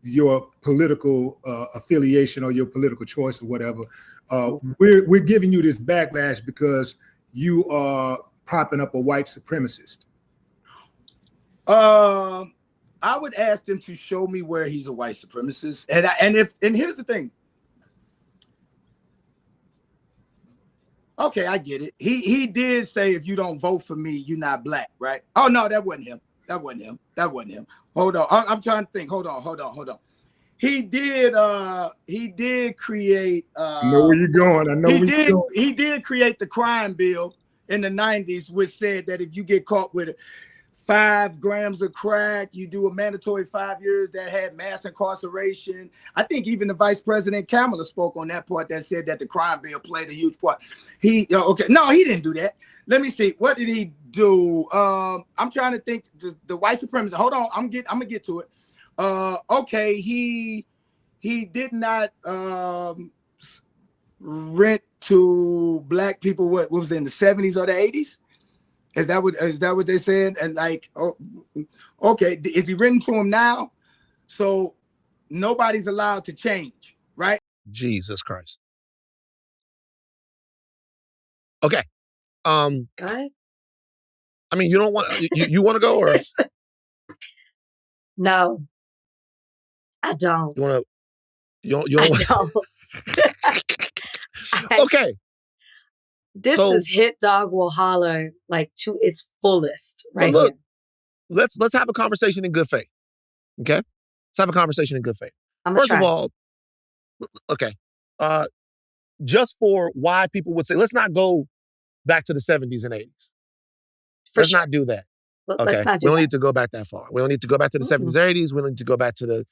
your political affiliation or your political choice or whatever? We're giving you this backlash because you are propping up a white supremacist. I would ask them to show me where he's a white supremacist, and here's the thing. Okay, I get it. He did say if you don't vote for me, you're not black, right? Oh no, that wasn't him. That wasn't him. Hold on, I'm trying to think. Hold on. He did create. I know where you're going. He did create the crime bill in the 90s, which said that if you get caught with 5 grams of crack, you do a mandatory 5 years. That had mass incarceration. I think even the Vice President Kamala spoke on that part that said that the crime bill played a huge part. He didn't do that. Let me see. What did he do? I'm trying to think. The white supremacist. Hold on. I'm gonna get to it. Okay. He did not rent to black people. What was it, in the 70s or the 80s? Is that what they said? And like, okay, is he written to him now? So nobody's allowed to change, right? Jesus Christ. Okay. Go ahead. I mean, you don't want you want to go or No, I don't. you want to? You I don't. don't. Okay. This is Hit Dog Will Holler like to its fullest right look, here. Let's have a conversation in good faith. Okay? Let's have a conversation in good faith. First of all, okay. Just for why people would say, let's not go back to the 70s and 80s. Let's not do that. Okay. Let's not do we don't that. need to go back that far. We don't need to go back to the 70s or 80s. We don't need to go back to the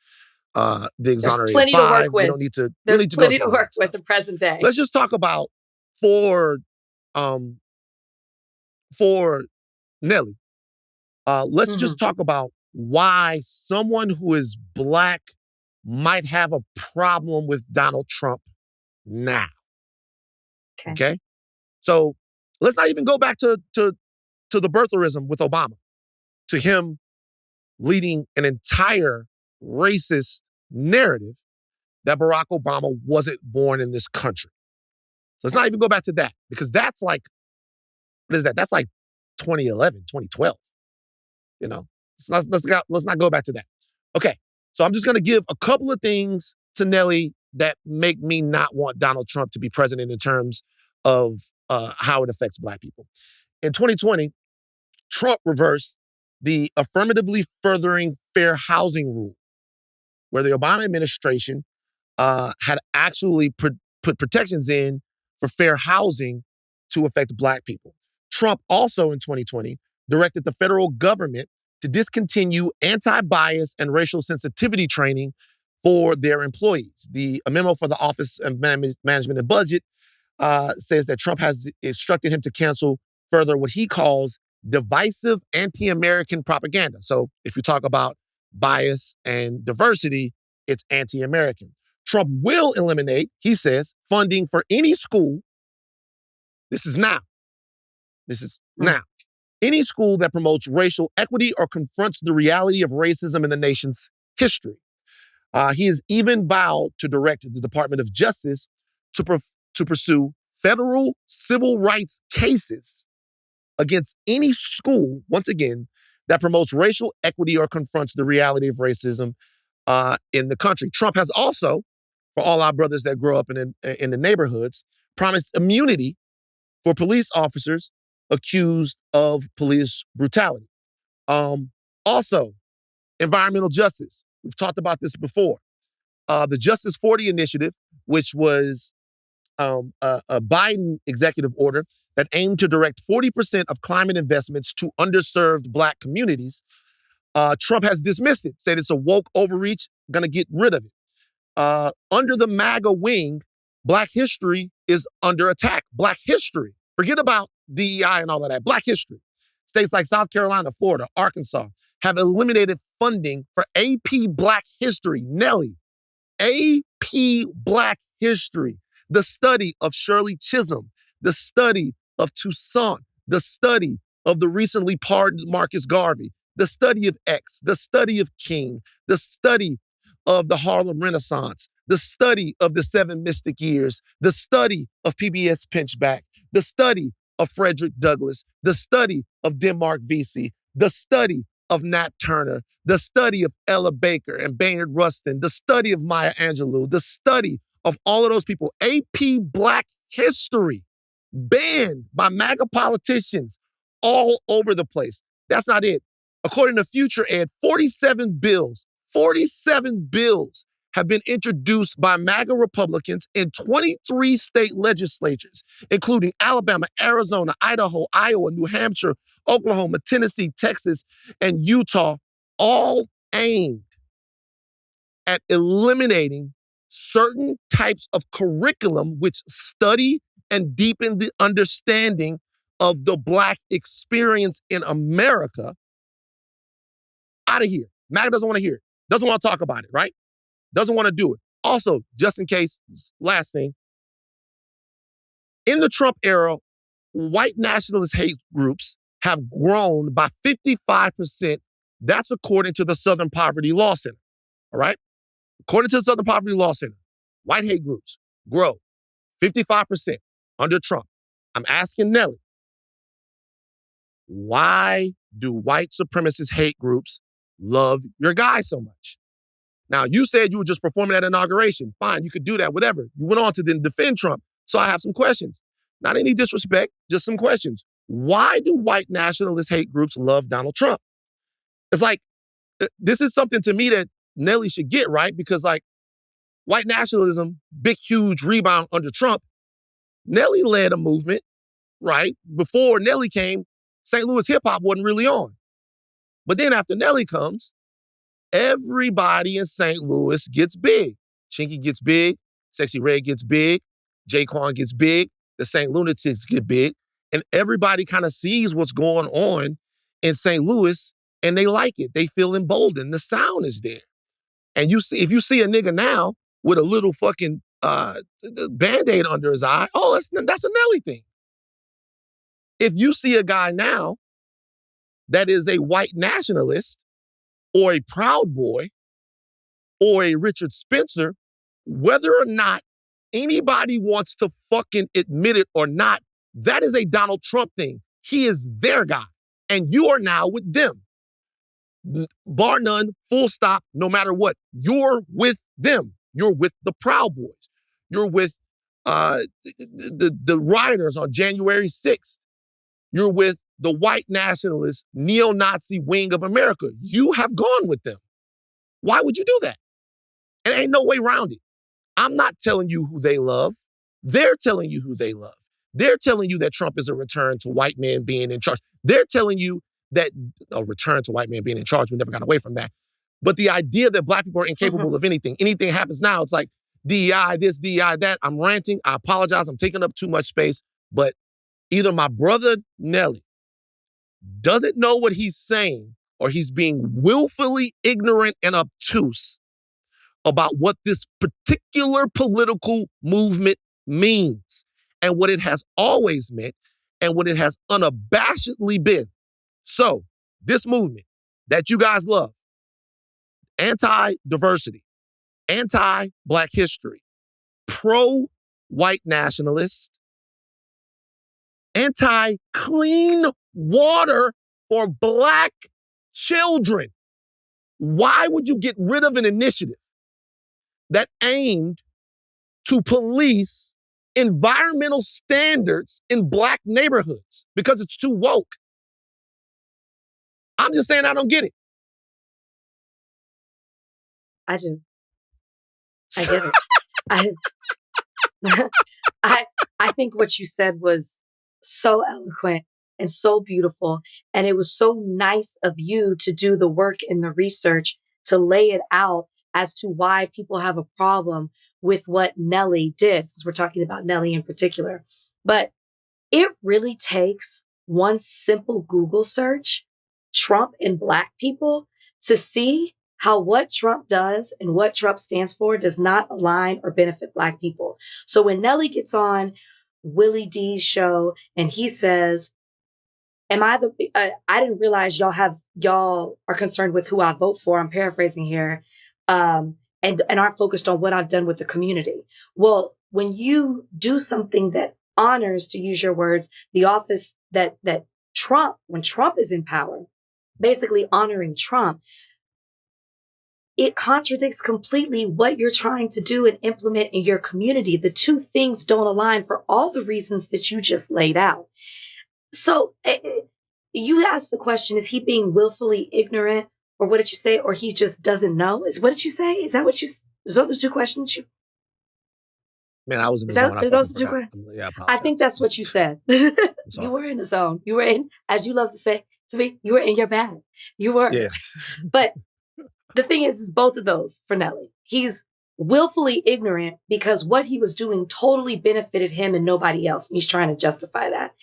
exonerated There's plenty 5. to work with. We don't need to. There's need to plenty go to work with the present day. Let's just talk about for Nelly. Let's just talk about why someone who is black might have a problem with Donald Trump now. Okay? So let's not even go back to the birtherism with Obama, to him leading an entire racist narrative that Barack Obama wasn't born in this country. So let's not even go back to that, because that's like, what is that? That's like 2011, 2012. You know, let's not go back to that. Okay, so I'm just going to give a couple of things to Nelly that make me not want Donald Trump to be president in terms of how it affects black people. In 2020, Trump reversed the affirmatively furthering fair housing rule, where the Obama administration had actually put protections in for fair housing to affect black people. Trump also in 2020 directed the federal government to discontinue anti-bias and racial sensitivity training for their employees. A memo for the Office of Management and Budget says that Trump has instructed him to cancel further what he calls divisive anti-American propaganda. So if you talk about bias and diversity, it's anti-American. Trump will eliminate, he says, funding for any school. This is now. Any school that promotes racial equity or confronts the reality of racism in the nation's history. He has even vowed to direct the Department of Justice to pursue federal civil rights cases against any school, once again, that promotes racial equity or confronts the reality of racism in the country. Trump has also, for all our brothers that grow up in the neighborhoods, promised immunity for police officers accused of police brutality. Also, environmental justice. We've talked about this before. The Justice 40 initiative, which was a Biden executive order that aimed to direct 40% of climate investments to underserved black communities, Trump has dismissed it, said it's a woke overreach, gonna get rid of it. Under the MAGA wing, Black history is under attack. Black history. Forget about DEI and all of that. Black history. States like South Carolina, Florida, Arkansas have eliminated funding for AP Black History. Nelly, AP Black History, the study of Shirley Chisholm, the study of Toussaint, the study of the recently pardoned Marcus Garvey, the study of X, the study of King, the study of the Harlem Renaissance, the study of the Seven Mystic Years, the study of PBS Pinchback, the study of Frederick Douglass, the study of Denmark Vesey, the study of Nat Turner, the study of Ella Baker and Baynard Rustin, the study of Maya Angelou, the study of all of those people. AP Black History, banned by MAGA politicians all over the place. That's not it. According to Future Ed, 47 bills have been introduced by MAGA Republicans in 23 state legislatures, including Alabama, Arizona, Idaho, Iowa, New Hampshire, Oklahoma, Tennessee, Texas, and Utah, all aimed at eliminating certain types of curriculum which study and deepen the understanding of the Black experience in America. Out of here. MAGA doesn't want to hear it. Doesn't want to talk about it, right? Doesn't want to do it. Also, just in case, last thing, in the Trump era, white nationalist hate groups have grown by 55%. That's according to the Southern Poverty Law Center, all right? According to the Southern Poverty Law Center, white hate groups grow 55% under Trump. I'm asking Nelly, why do white supremacist hate groups love your guy so much? Now, you said you were just performing at inauguration. Fine, you could do that, whatever. You went on to then defend Trump. So I have some questions. Not any disrespect, just some questions. Why do white nationalist hate groups love Donald Trump? It's like, this is something to me that Nelly should get, right? Because like, white nationalism, big, huge rebound under Trump. Nelly led a movement, right? Before Nelly came, St. Louis hip hop wasn't really on. But then after Nelly comes, everybody in St. Louis gets big. Chinky gets big, Sexy Red gets big, Jaquan gets big, the St. Lunatics get big, and everybody kind of sees what's going on in St. Louis and they like it. They feel emboldened. The sound is there. And you see, if you see a nigga now with a little fucking Band-Aid under his eye, oh, that's a Nelly thing. If you see a guy now that is a white nationalist or a Proud Boy or a Richard Spencer, whether or not anybody wants to fucking admit it or not, that is a Donald Trump thing. He is their guy. And you are now with them. Bar none, full stop, no matter what. You're with them. You're with the Proud Boys. You're with the rioters on January 6th. You're with the white nationalist, neo-Nazi wing of America. You have gone with them. Why would you do that? And ain't no way around it. I'm not telling you who they love. They're telling you who they love. They're telling you that Trump is a return to white men being in charge. They're telling you that a return to white men being in charge, we never got away from that. But the idea that black people are incapable of anything happens now, it's like DEI this, DEI that. I'm ranting. I apologize. I'm taking up too much space. But either my brother Nelly doesn't know what he's saying or he's being willfully ignorant and obtuse about what this particular political movement means and what it has always meant and what it has unabashedly been. So this movement that you guys love, anti-diversity, anti-Black history, pro-white nationalist, anti-clean water for Black children. Why would you get rid of an initiative that aimed to police environmental standards in Black neighborhoods? Because it's too woke. I'm just saying I don't get it. I do. I get it. I think what you said was so eloquent and so beautiful. And it was so nice of you to do the work and the research to lay it out as to why people have a problem with what Nelly did, since we're talking about Nelly in particular. But it really takes one simple Google search, Trump and Black people, to see how what Trump does and what Trump stands for does not align or benefit Black people. So when Nelly gets on Willie D's show and he says, I didn't realize y'all are concerned with who I vote for. I'm paraphrasing here. And aren't focused on what I've done with the community. Well, when you do something that honors, to use your words, the office that Trump, when Trump is in power, basically honoring Trump, it contradicts completely what you're trying to do and implement in your community. The two things don't align for all the reasons that you just laid out. So you asked the question, is he being willfully ignorant, or what did you say? Or he just doesn't know? What did you say? Is that what is those the two questions you? Man, I was in the zone. Is those the two questions? Yeah, I think that's what you said. You were in the zone. You were in, as you love to say to me, you were in your bag. You were. Yeah. But the thing is both of those for Nelly. He's willfully ignorant because what he was doing totally benefited him and nobody else. And he's trying to justify that.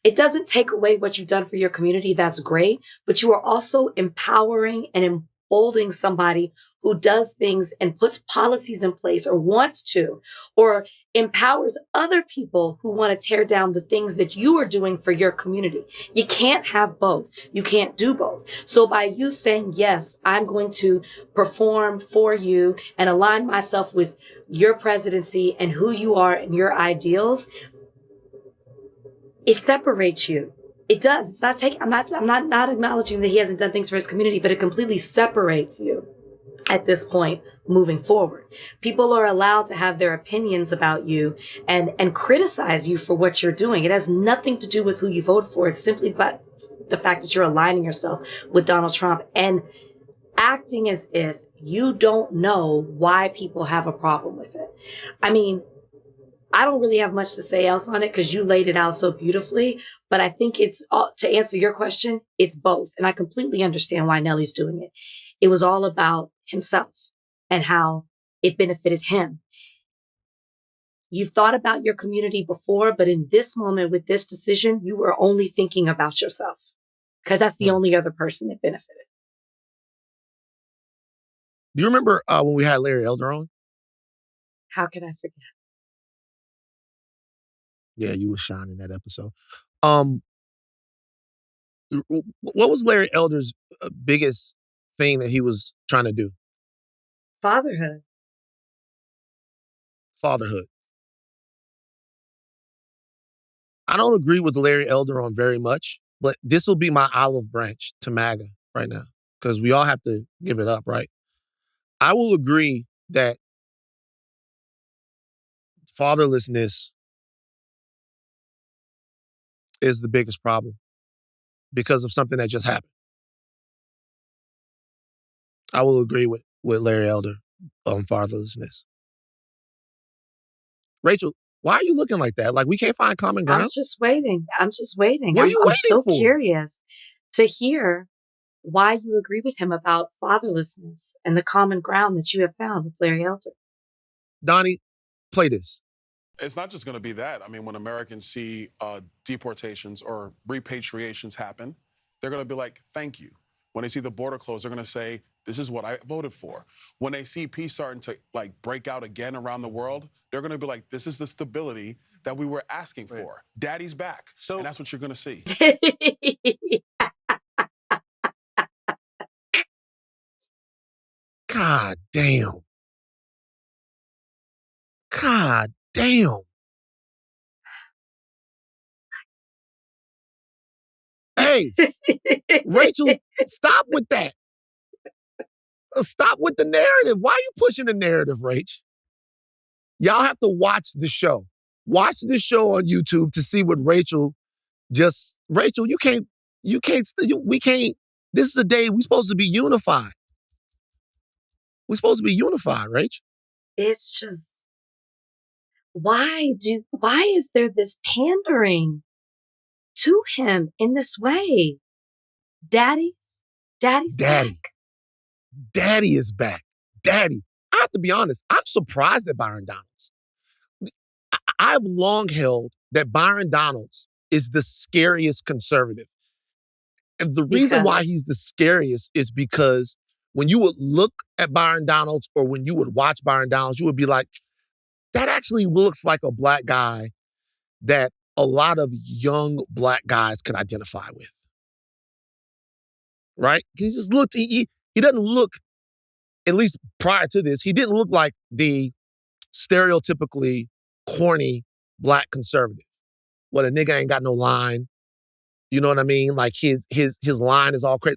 It doesn't take away what you've done for your community. That's great. But you are also empowering and emboldening somebody who does things and puts policies in place or wants to, or empowers other people who want to tear down the things that you are doing for your community. You can't have both. You can't do both. So by you saying, yes, I'm going to perform for you and align myself with your presidency and who you are and your ideals, it separates you. It does. It's not taking, I'm not acknowledging that he hasn't done things for his community, but it completely separates you at this point moving forward. People are allowed to have their opinions about you and criticize you for what you're doing. It has nothing to do with who you vote for. It's simply about the fact that you're aligning yourself with Donald Trump and acting as if you don't know why people have a problem with it. I mean, I don't really have much to say else on it because you laid it out so beautifully, but I think it's to answer your question, it's both. And I completely understand why Nelly's doing it. It was all about himself and how it benefited him. You've thought about your community before, but in this moment with this decision, you were only thinking about yourself because that's the only other person that benefited. Do you remember when we had Larry Elder on? How could I forget? Yeah, you were shining that episode. What was Larry Elder's biggest thing that he was trying to do? Fatherhood. I don't agree with Larry Elder on very much, but this will be my olive branch to MAGA right now because we all have to give it up, right? I will agree that fatherlessness is the biggest problem because of something that just happened. I will agree with Larry Elder on fatherlessness. Rachel, why are you looking like that? Like we can't find common ground? I'm just waiting. What are you I'm waiting so for? Curious to hear why you agree with him about fatherlessness and the common ground that you have found with Larry Elder. Donnie, play this. It's not just going to be that. I mean, when Americans see deportations or repatriations happen, they're going to be like, thank you. When they see the border closed, they're going to say, this is what I voted for. When they see peace starting to like break out again around the world, they're going to be like, this is the stability that we were asking for. Daddy's back. And that's what you're going to see. God damn. God damn. Hey, Rachel, stop with that. Stop with the narrative. Why are you pushing the narrative, Rach? Y'all have to watch the show. Watch this show on YouTube to see what Rachel, we can't, this is a day we're supposed to be unified. We're supposed to be unified, Rach. It's just, why is there this pandering to him in this way? Daddy's back. Daddy is back. Daddy. I have to be honest, I'm surprised at Byron Donalds. I've long held that Byron Donalds is the scariest conservative. And the reason why he's the scariest is because when you would look at Byron Donalds or when you would watch Byron Donalds, you would be like, that actually looks like a black guy that a lot of young black guys can identify with. Right? He just looked, he doesn't look, at least prior to this, he didn't look like the stereotypically corny black conservative. Well, a nigga ain't got no line. You know what I mean? Like his line is all crazy.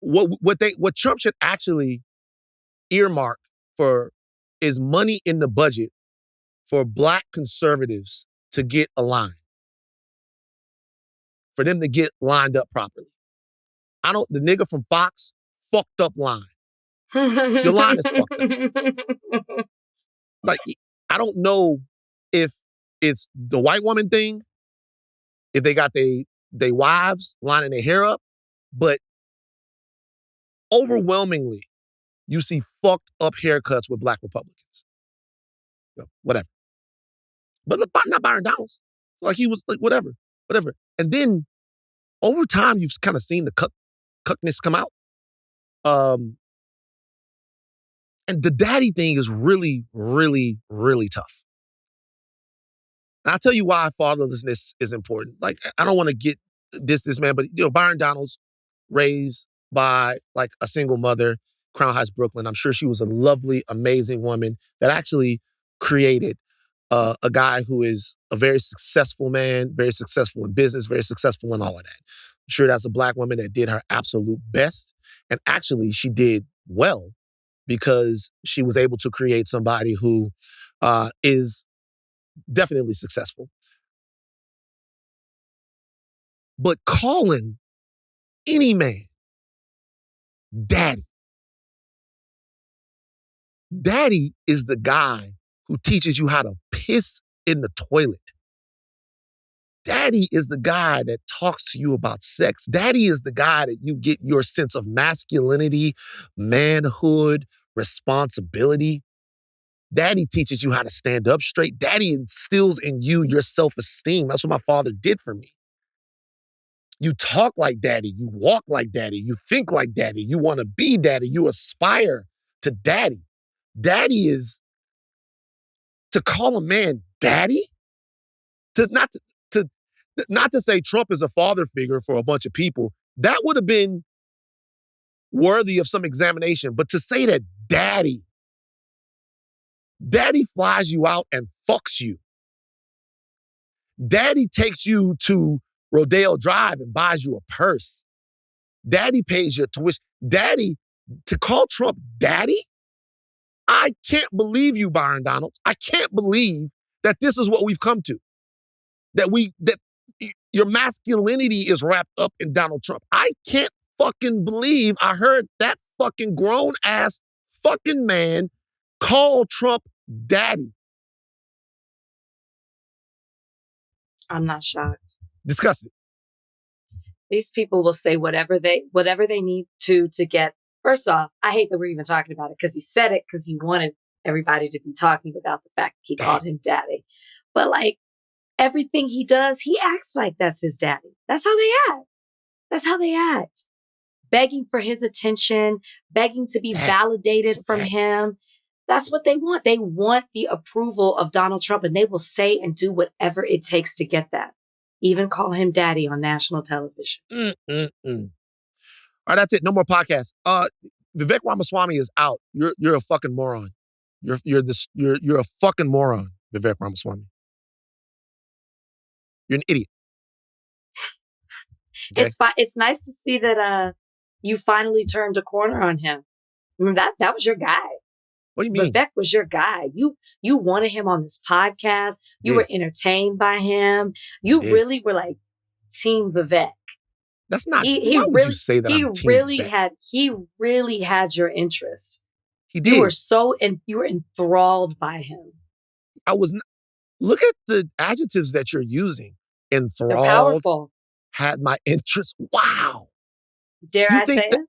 What Trump should actually earmark for is money in the budget for black conservatives to get aligned, for them to get lined up properly. The nigga from Fox, fucked up line. Your line is fucked up. Like, I don't know if it's the white woman thing, if they got they wives lining their hair up, but overwhelmingly, you see fucked up haircuts with black Republicans. Whatever. But not Byron Donalds. Like he was like, whatever. And then over time, you've kind of seen the cuckness come out. And the daddy thing is really, really, really tough. And I'll tell you why fatherlessness is important. Like, I don't want to get this man, but Byron Donalds raised by like a single mother, Crown Heights, Brooklyn. I'm sure she was a lovely, amazing woman that actually created a guy who is a very successful man, very successful in business, very successful in all of that. I'm sure that's a black woman that did her absolute best. And actually, she did well because she was able to create somebody who is definitely successful. But calling any man daddy is the guy who teaches you how to piss in the toilet. Daddy is the guy that talks to you about sex. Daddy is the guy that you get your sense of masculinity, manhood, responsibility. Daddy teaches you how to stand up straight. Daddy instills in you your self-esteem. That's what my father did for me. You talk like daddy. You walk like daddy. You think like daddy. You want to be daddy. You aspire to daddy. Daddy is, to call a man daddy, not to say Trump is a father figure for a bunch of people, that would have been worthy of some examination. But to say that daddy flies you out and fucks you. Daddy takes you to Rodeo Drive and buys you a purse. Daddy pays your tuition. Daddy, to call Trump daddy? I can't believe you, Byron Donalds. I can't believe that this is what we've come to. That your masculinity is wrapped up in Donald Trump. I can't fucking believe I heard that fucking grown-ass fucking man call Trump daddy. I'm not shocked. Disgusting. These people will say whatever they need to get. First off, I hate that we're even talking about it because he said it because he wanted everybody to be talking about the fact he called him daddy. But like everything he does, he acts like that's his daddy. That's how they act. Begging for his attention, begging to be validated from him. That's what they want. They want the approval of Donald Trump, and they will say and do whatever it takes to get that. Even call him daddy on national television. All right, that's it. No more podcasts. Vivek Ramaswamy is out. You're a fucking moron. You're a fucking moron, Vivek Ramaswamy. You're an idiot. Okay? It's nice to see that you finally turned a corner on him. Remember that was your guy. What do you mean? Vivek was your guy. You wanted him on this podcast. You were entertained by him. You really were like Team Vivek. That's not. Why would you say that? He really had your interest. He did. You were enthralled by him. I was. Look at the adjectives that you're using. Enthralled. They're powerful. Had my interest. Wow. Dare I say it?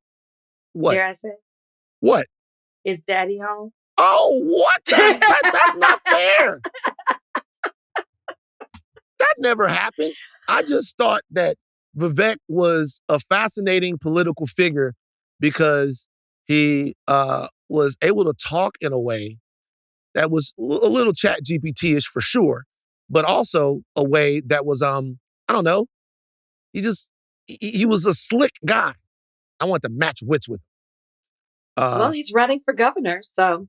What? Dare I say it? What? Is daddy home? Oh, what? That's not fair. never happened. I just thought that Vivek was a fascinating political figure because he was able to talk in a way that was a little chat GPT-ish for sure, but also a way that was, I don't know, he was a slick guy. I want to match wits with him. Well, he's running for governor, so,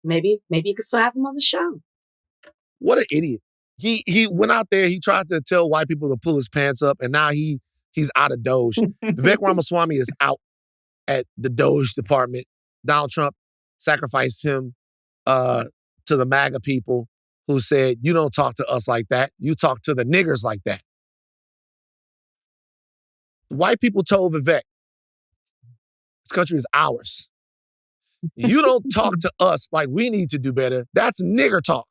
maybe you could still have him on the show. What an idiot. He went out there, he tried to tell white people to pull his pants up, and now he's out of Doge. Vivek Ramaswamy is out at the Doge department. Donald Trump sacrificed him to the MAGA people who said, you don't talk to us like that. You talk to the niggers like that. The white people told Vivek, this country is ours. You don't talk to us like we need to do better. That's nigger talk.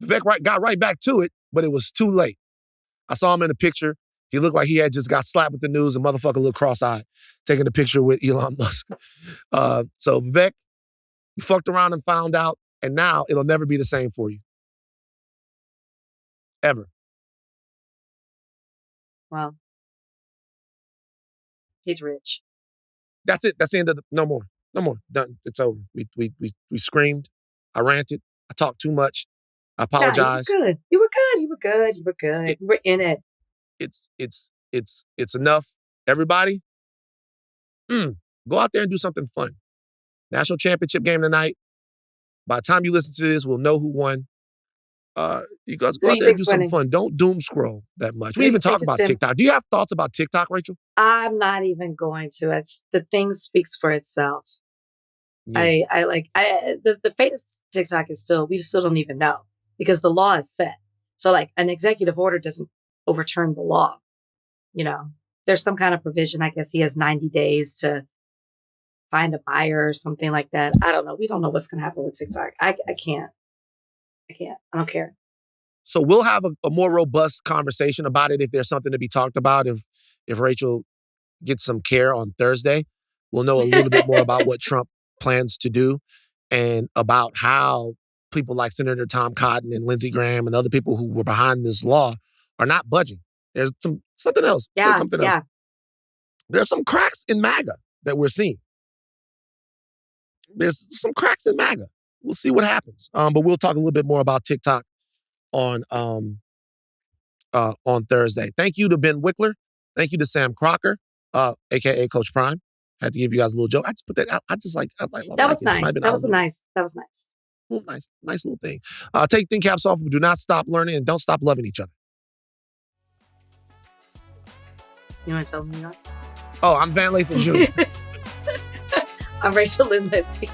Vivek got right back to it, but it was too late. I saw him in the picture. He looked like he had just got slapped with the news. And motherfucker looked cross-eyed, taking a picture with Elon Musk. So Vivek, you fucked around and found out, and now it'll never be the same for you. Ever. Well, he's rich. That's it. That's the end of no more. Done. It's over. We screamed. I ranted. I talked too much. I apologize. Nah, you were good. You were in it. It's enough. Everybody, go out there and do something fun. National championship game tonight. By the time you listen to this, we'll know who won. You guys go out there and do something fun. Don't doom scroll that much. We even talk about TikTok. Do you have thoughts about TikTok, Rachel? I'm not even going to. The thing speaks for itself. Yeah. The fate of TikTok is we still don't even know because the law is set. So like an executive order doesn't overturn the law. There's some kind of provision. I guess he has 90 days to find a buyer or something like that. I don't know. We don't know what's going to happen with TikTok. I can't. I don't care. So we'll have a more robust conversation about it if there's something to be talked about. If Rachel gets some care on Thursday, we'll know a little bit more about what Trump plans to do and about how people like Senator Tom Cotton and Lindsey Graham and other people who were behind this law are not budging. There's something else. Yeah, something else. There's some cracks in MAGA that we're seeing. There's some cracks in MAGA. We'll see what happens. But we'll talk a little bit more about TikTok on Thursday. Thank you to Ben Wikler. Thank you to Sam Croker, a.k.a. Coach Prime. I had to give you guys a little joke. I just put that out. That was nice. That was nice. Nice little thing. Take thin caps off. Do not stop learning and don't stop loving each other. You want to tell them you are? Oh, I'm Van Lathan Jr. I'm Rachel Lindsay.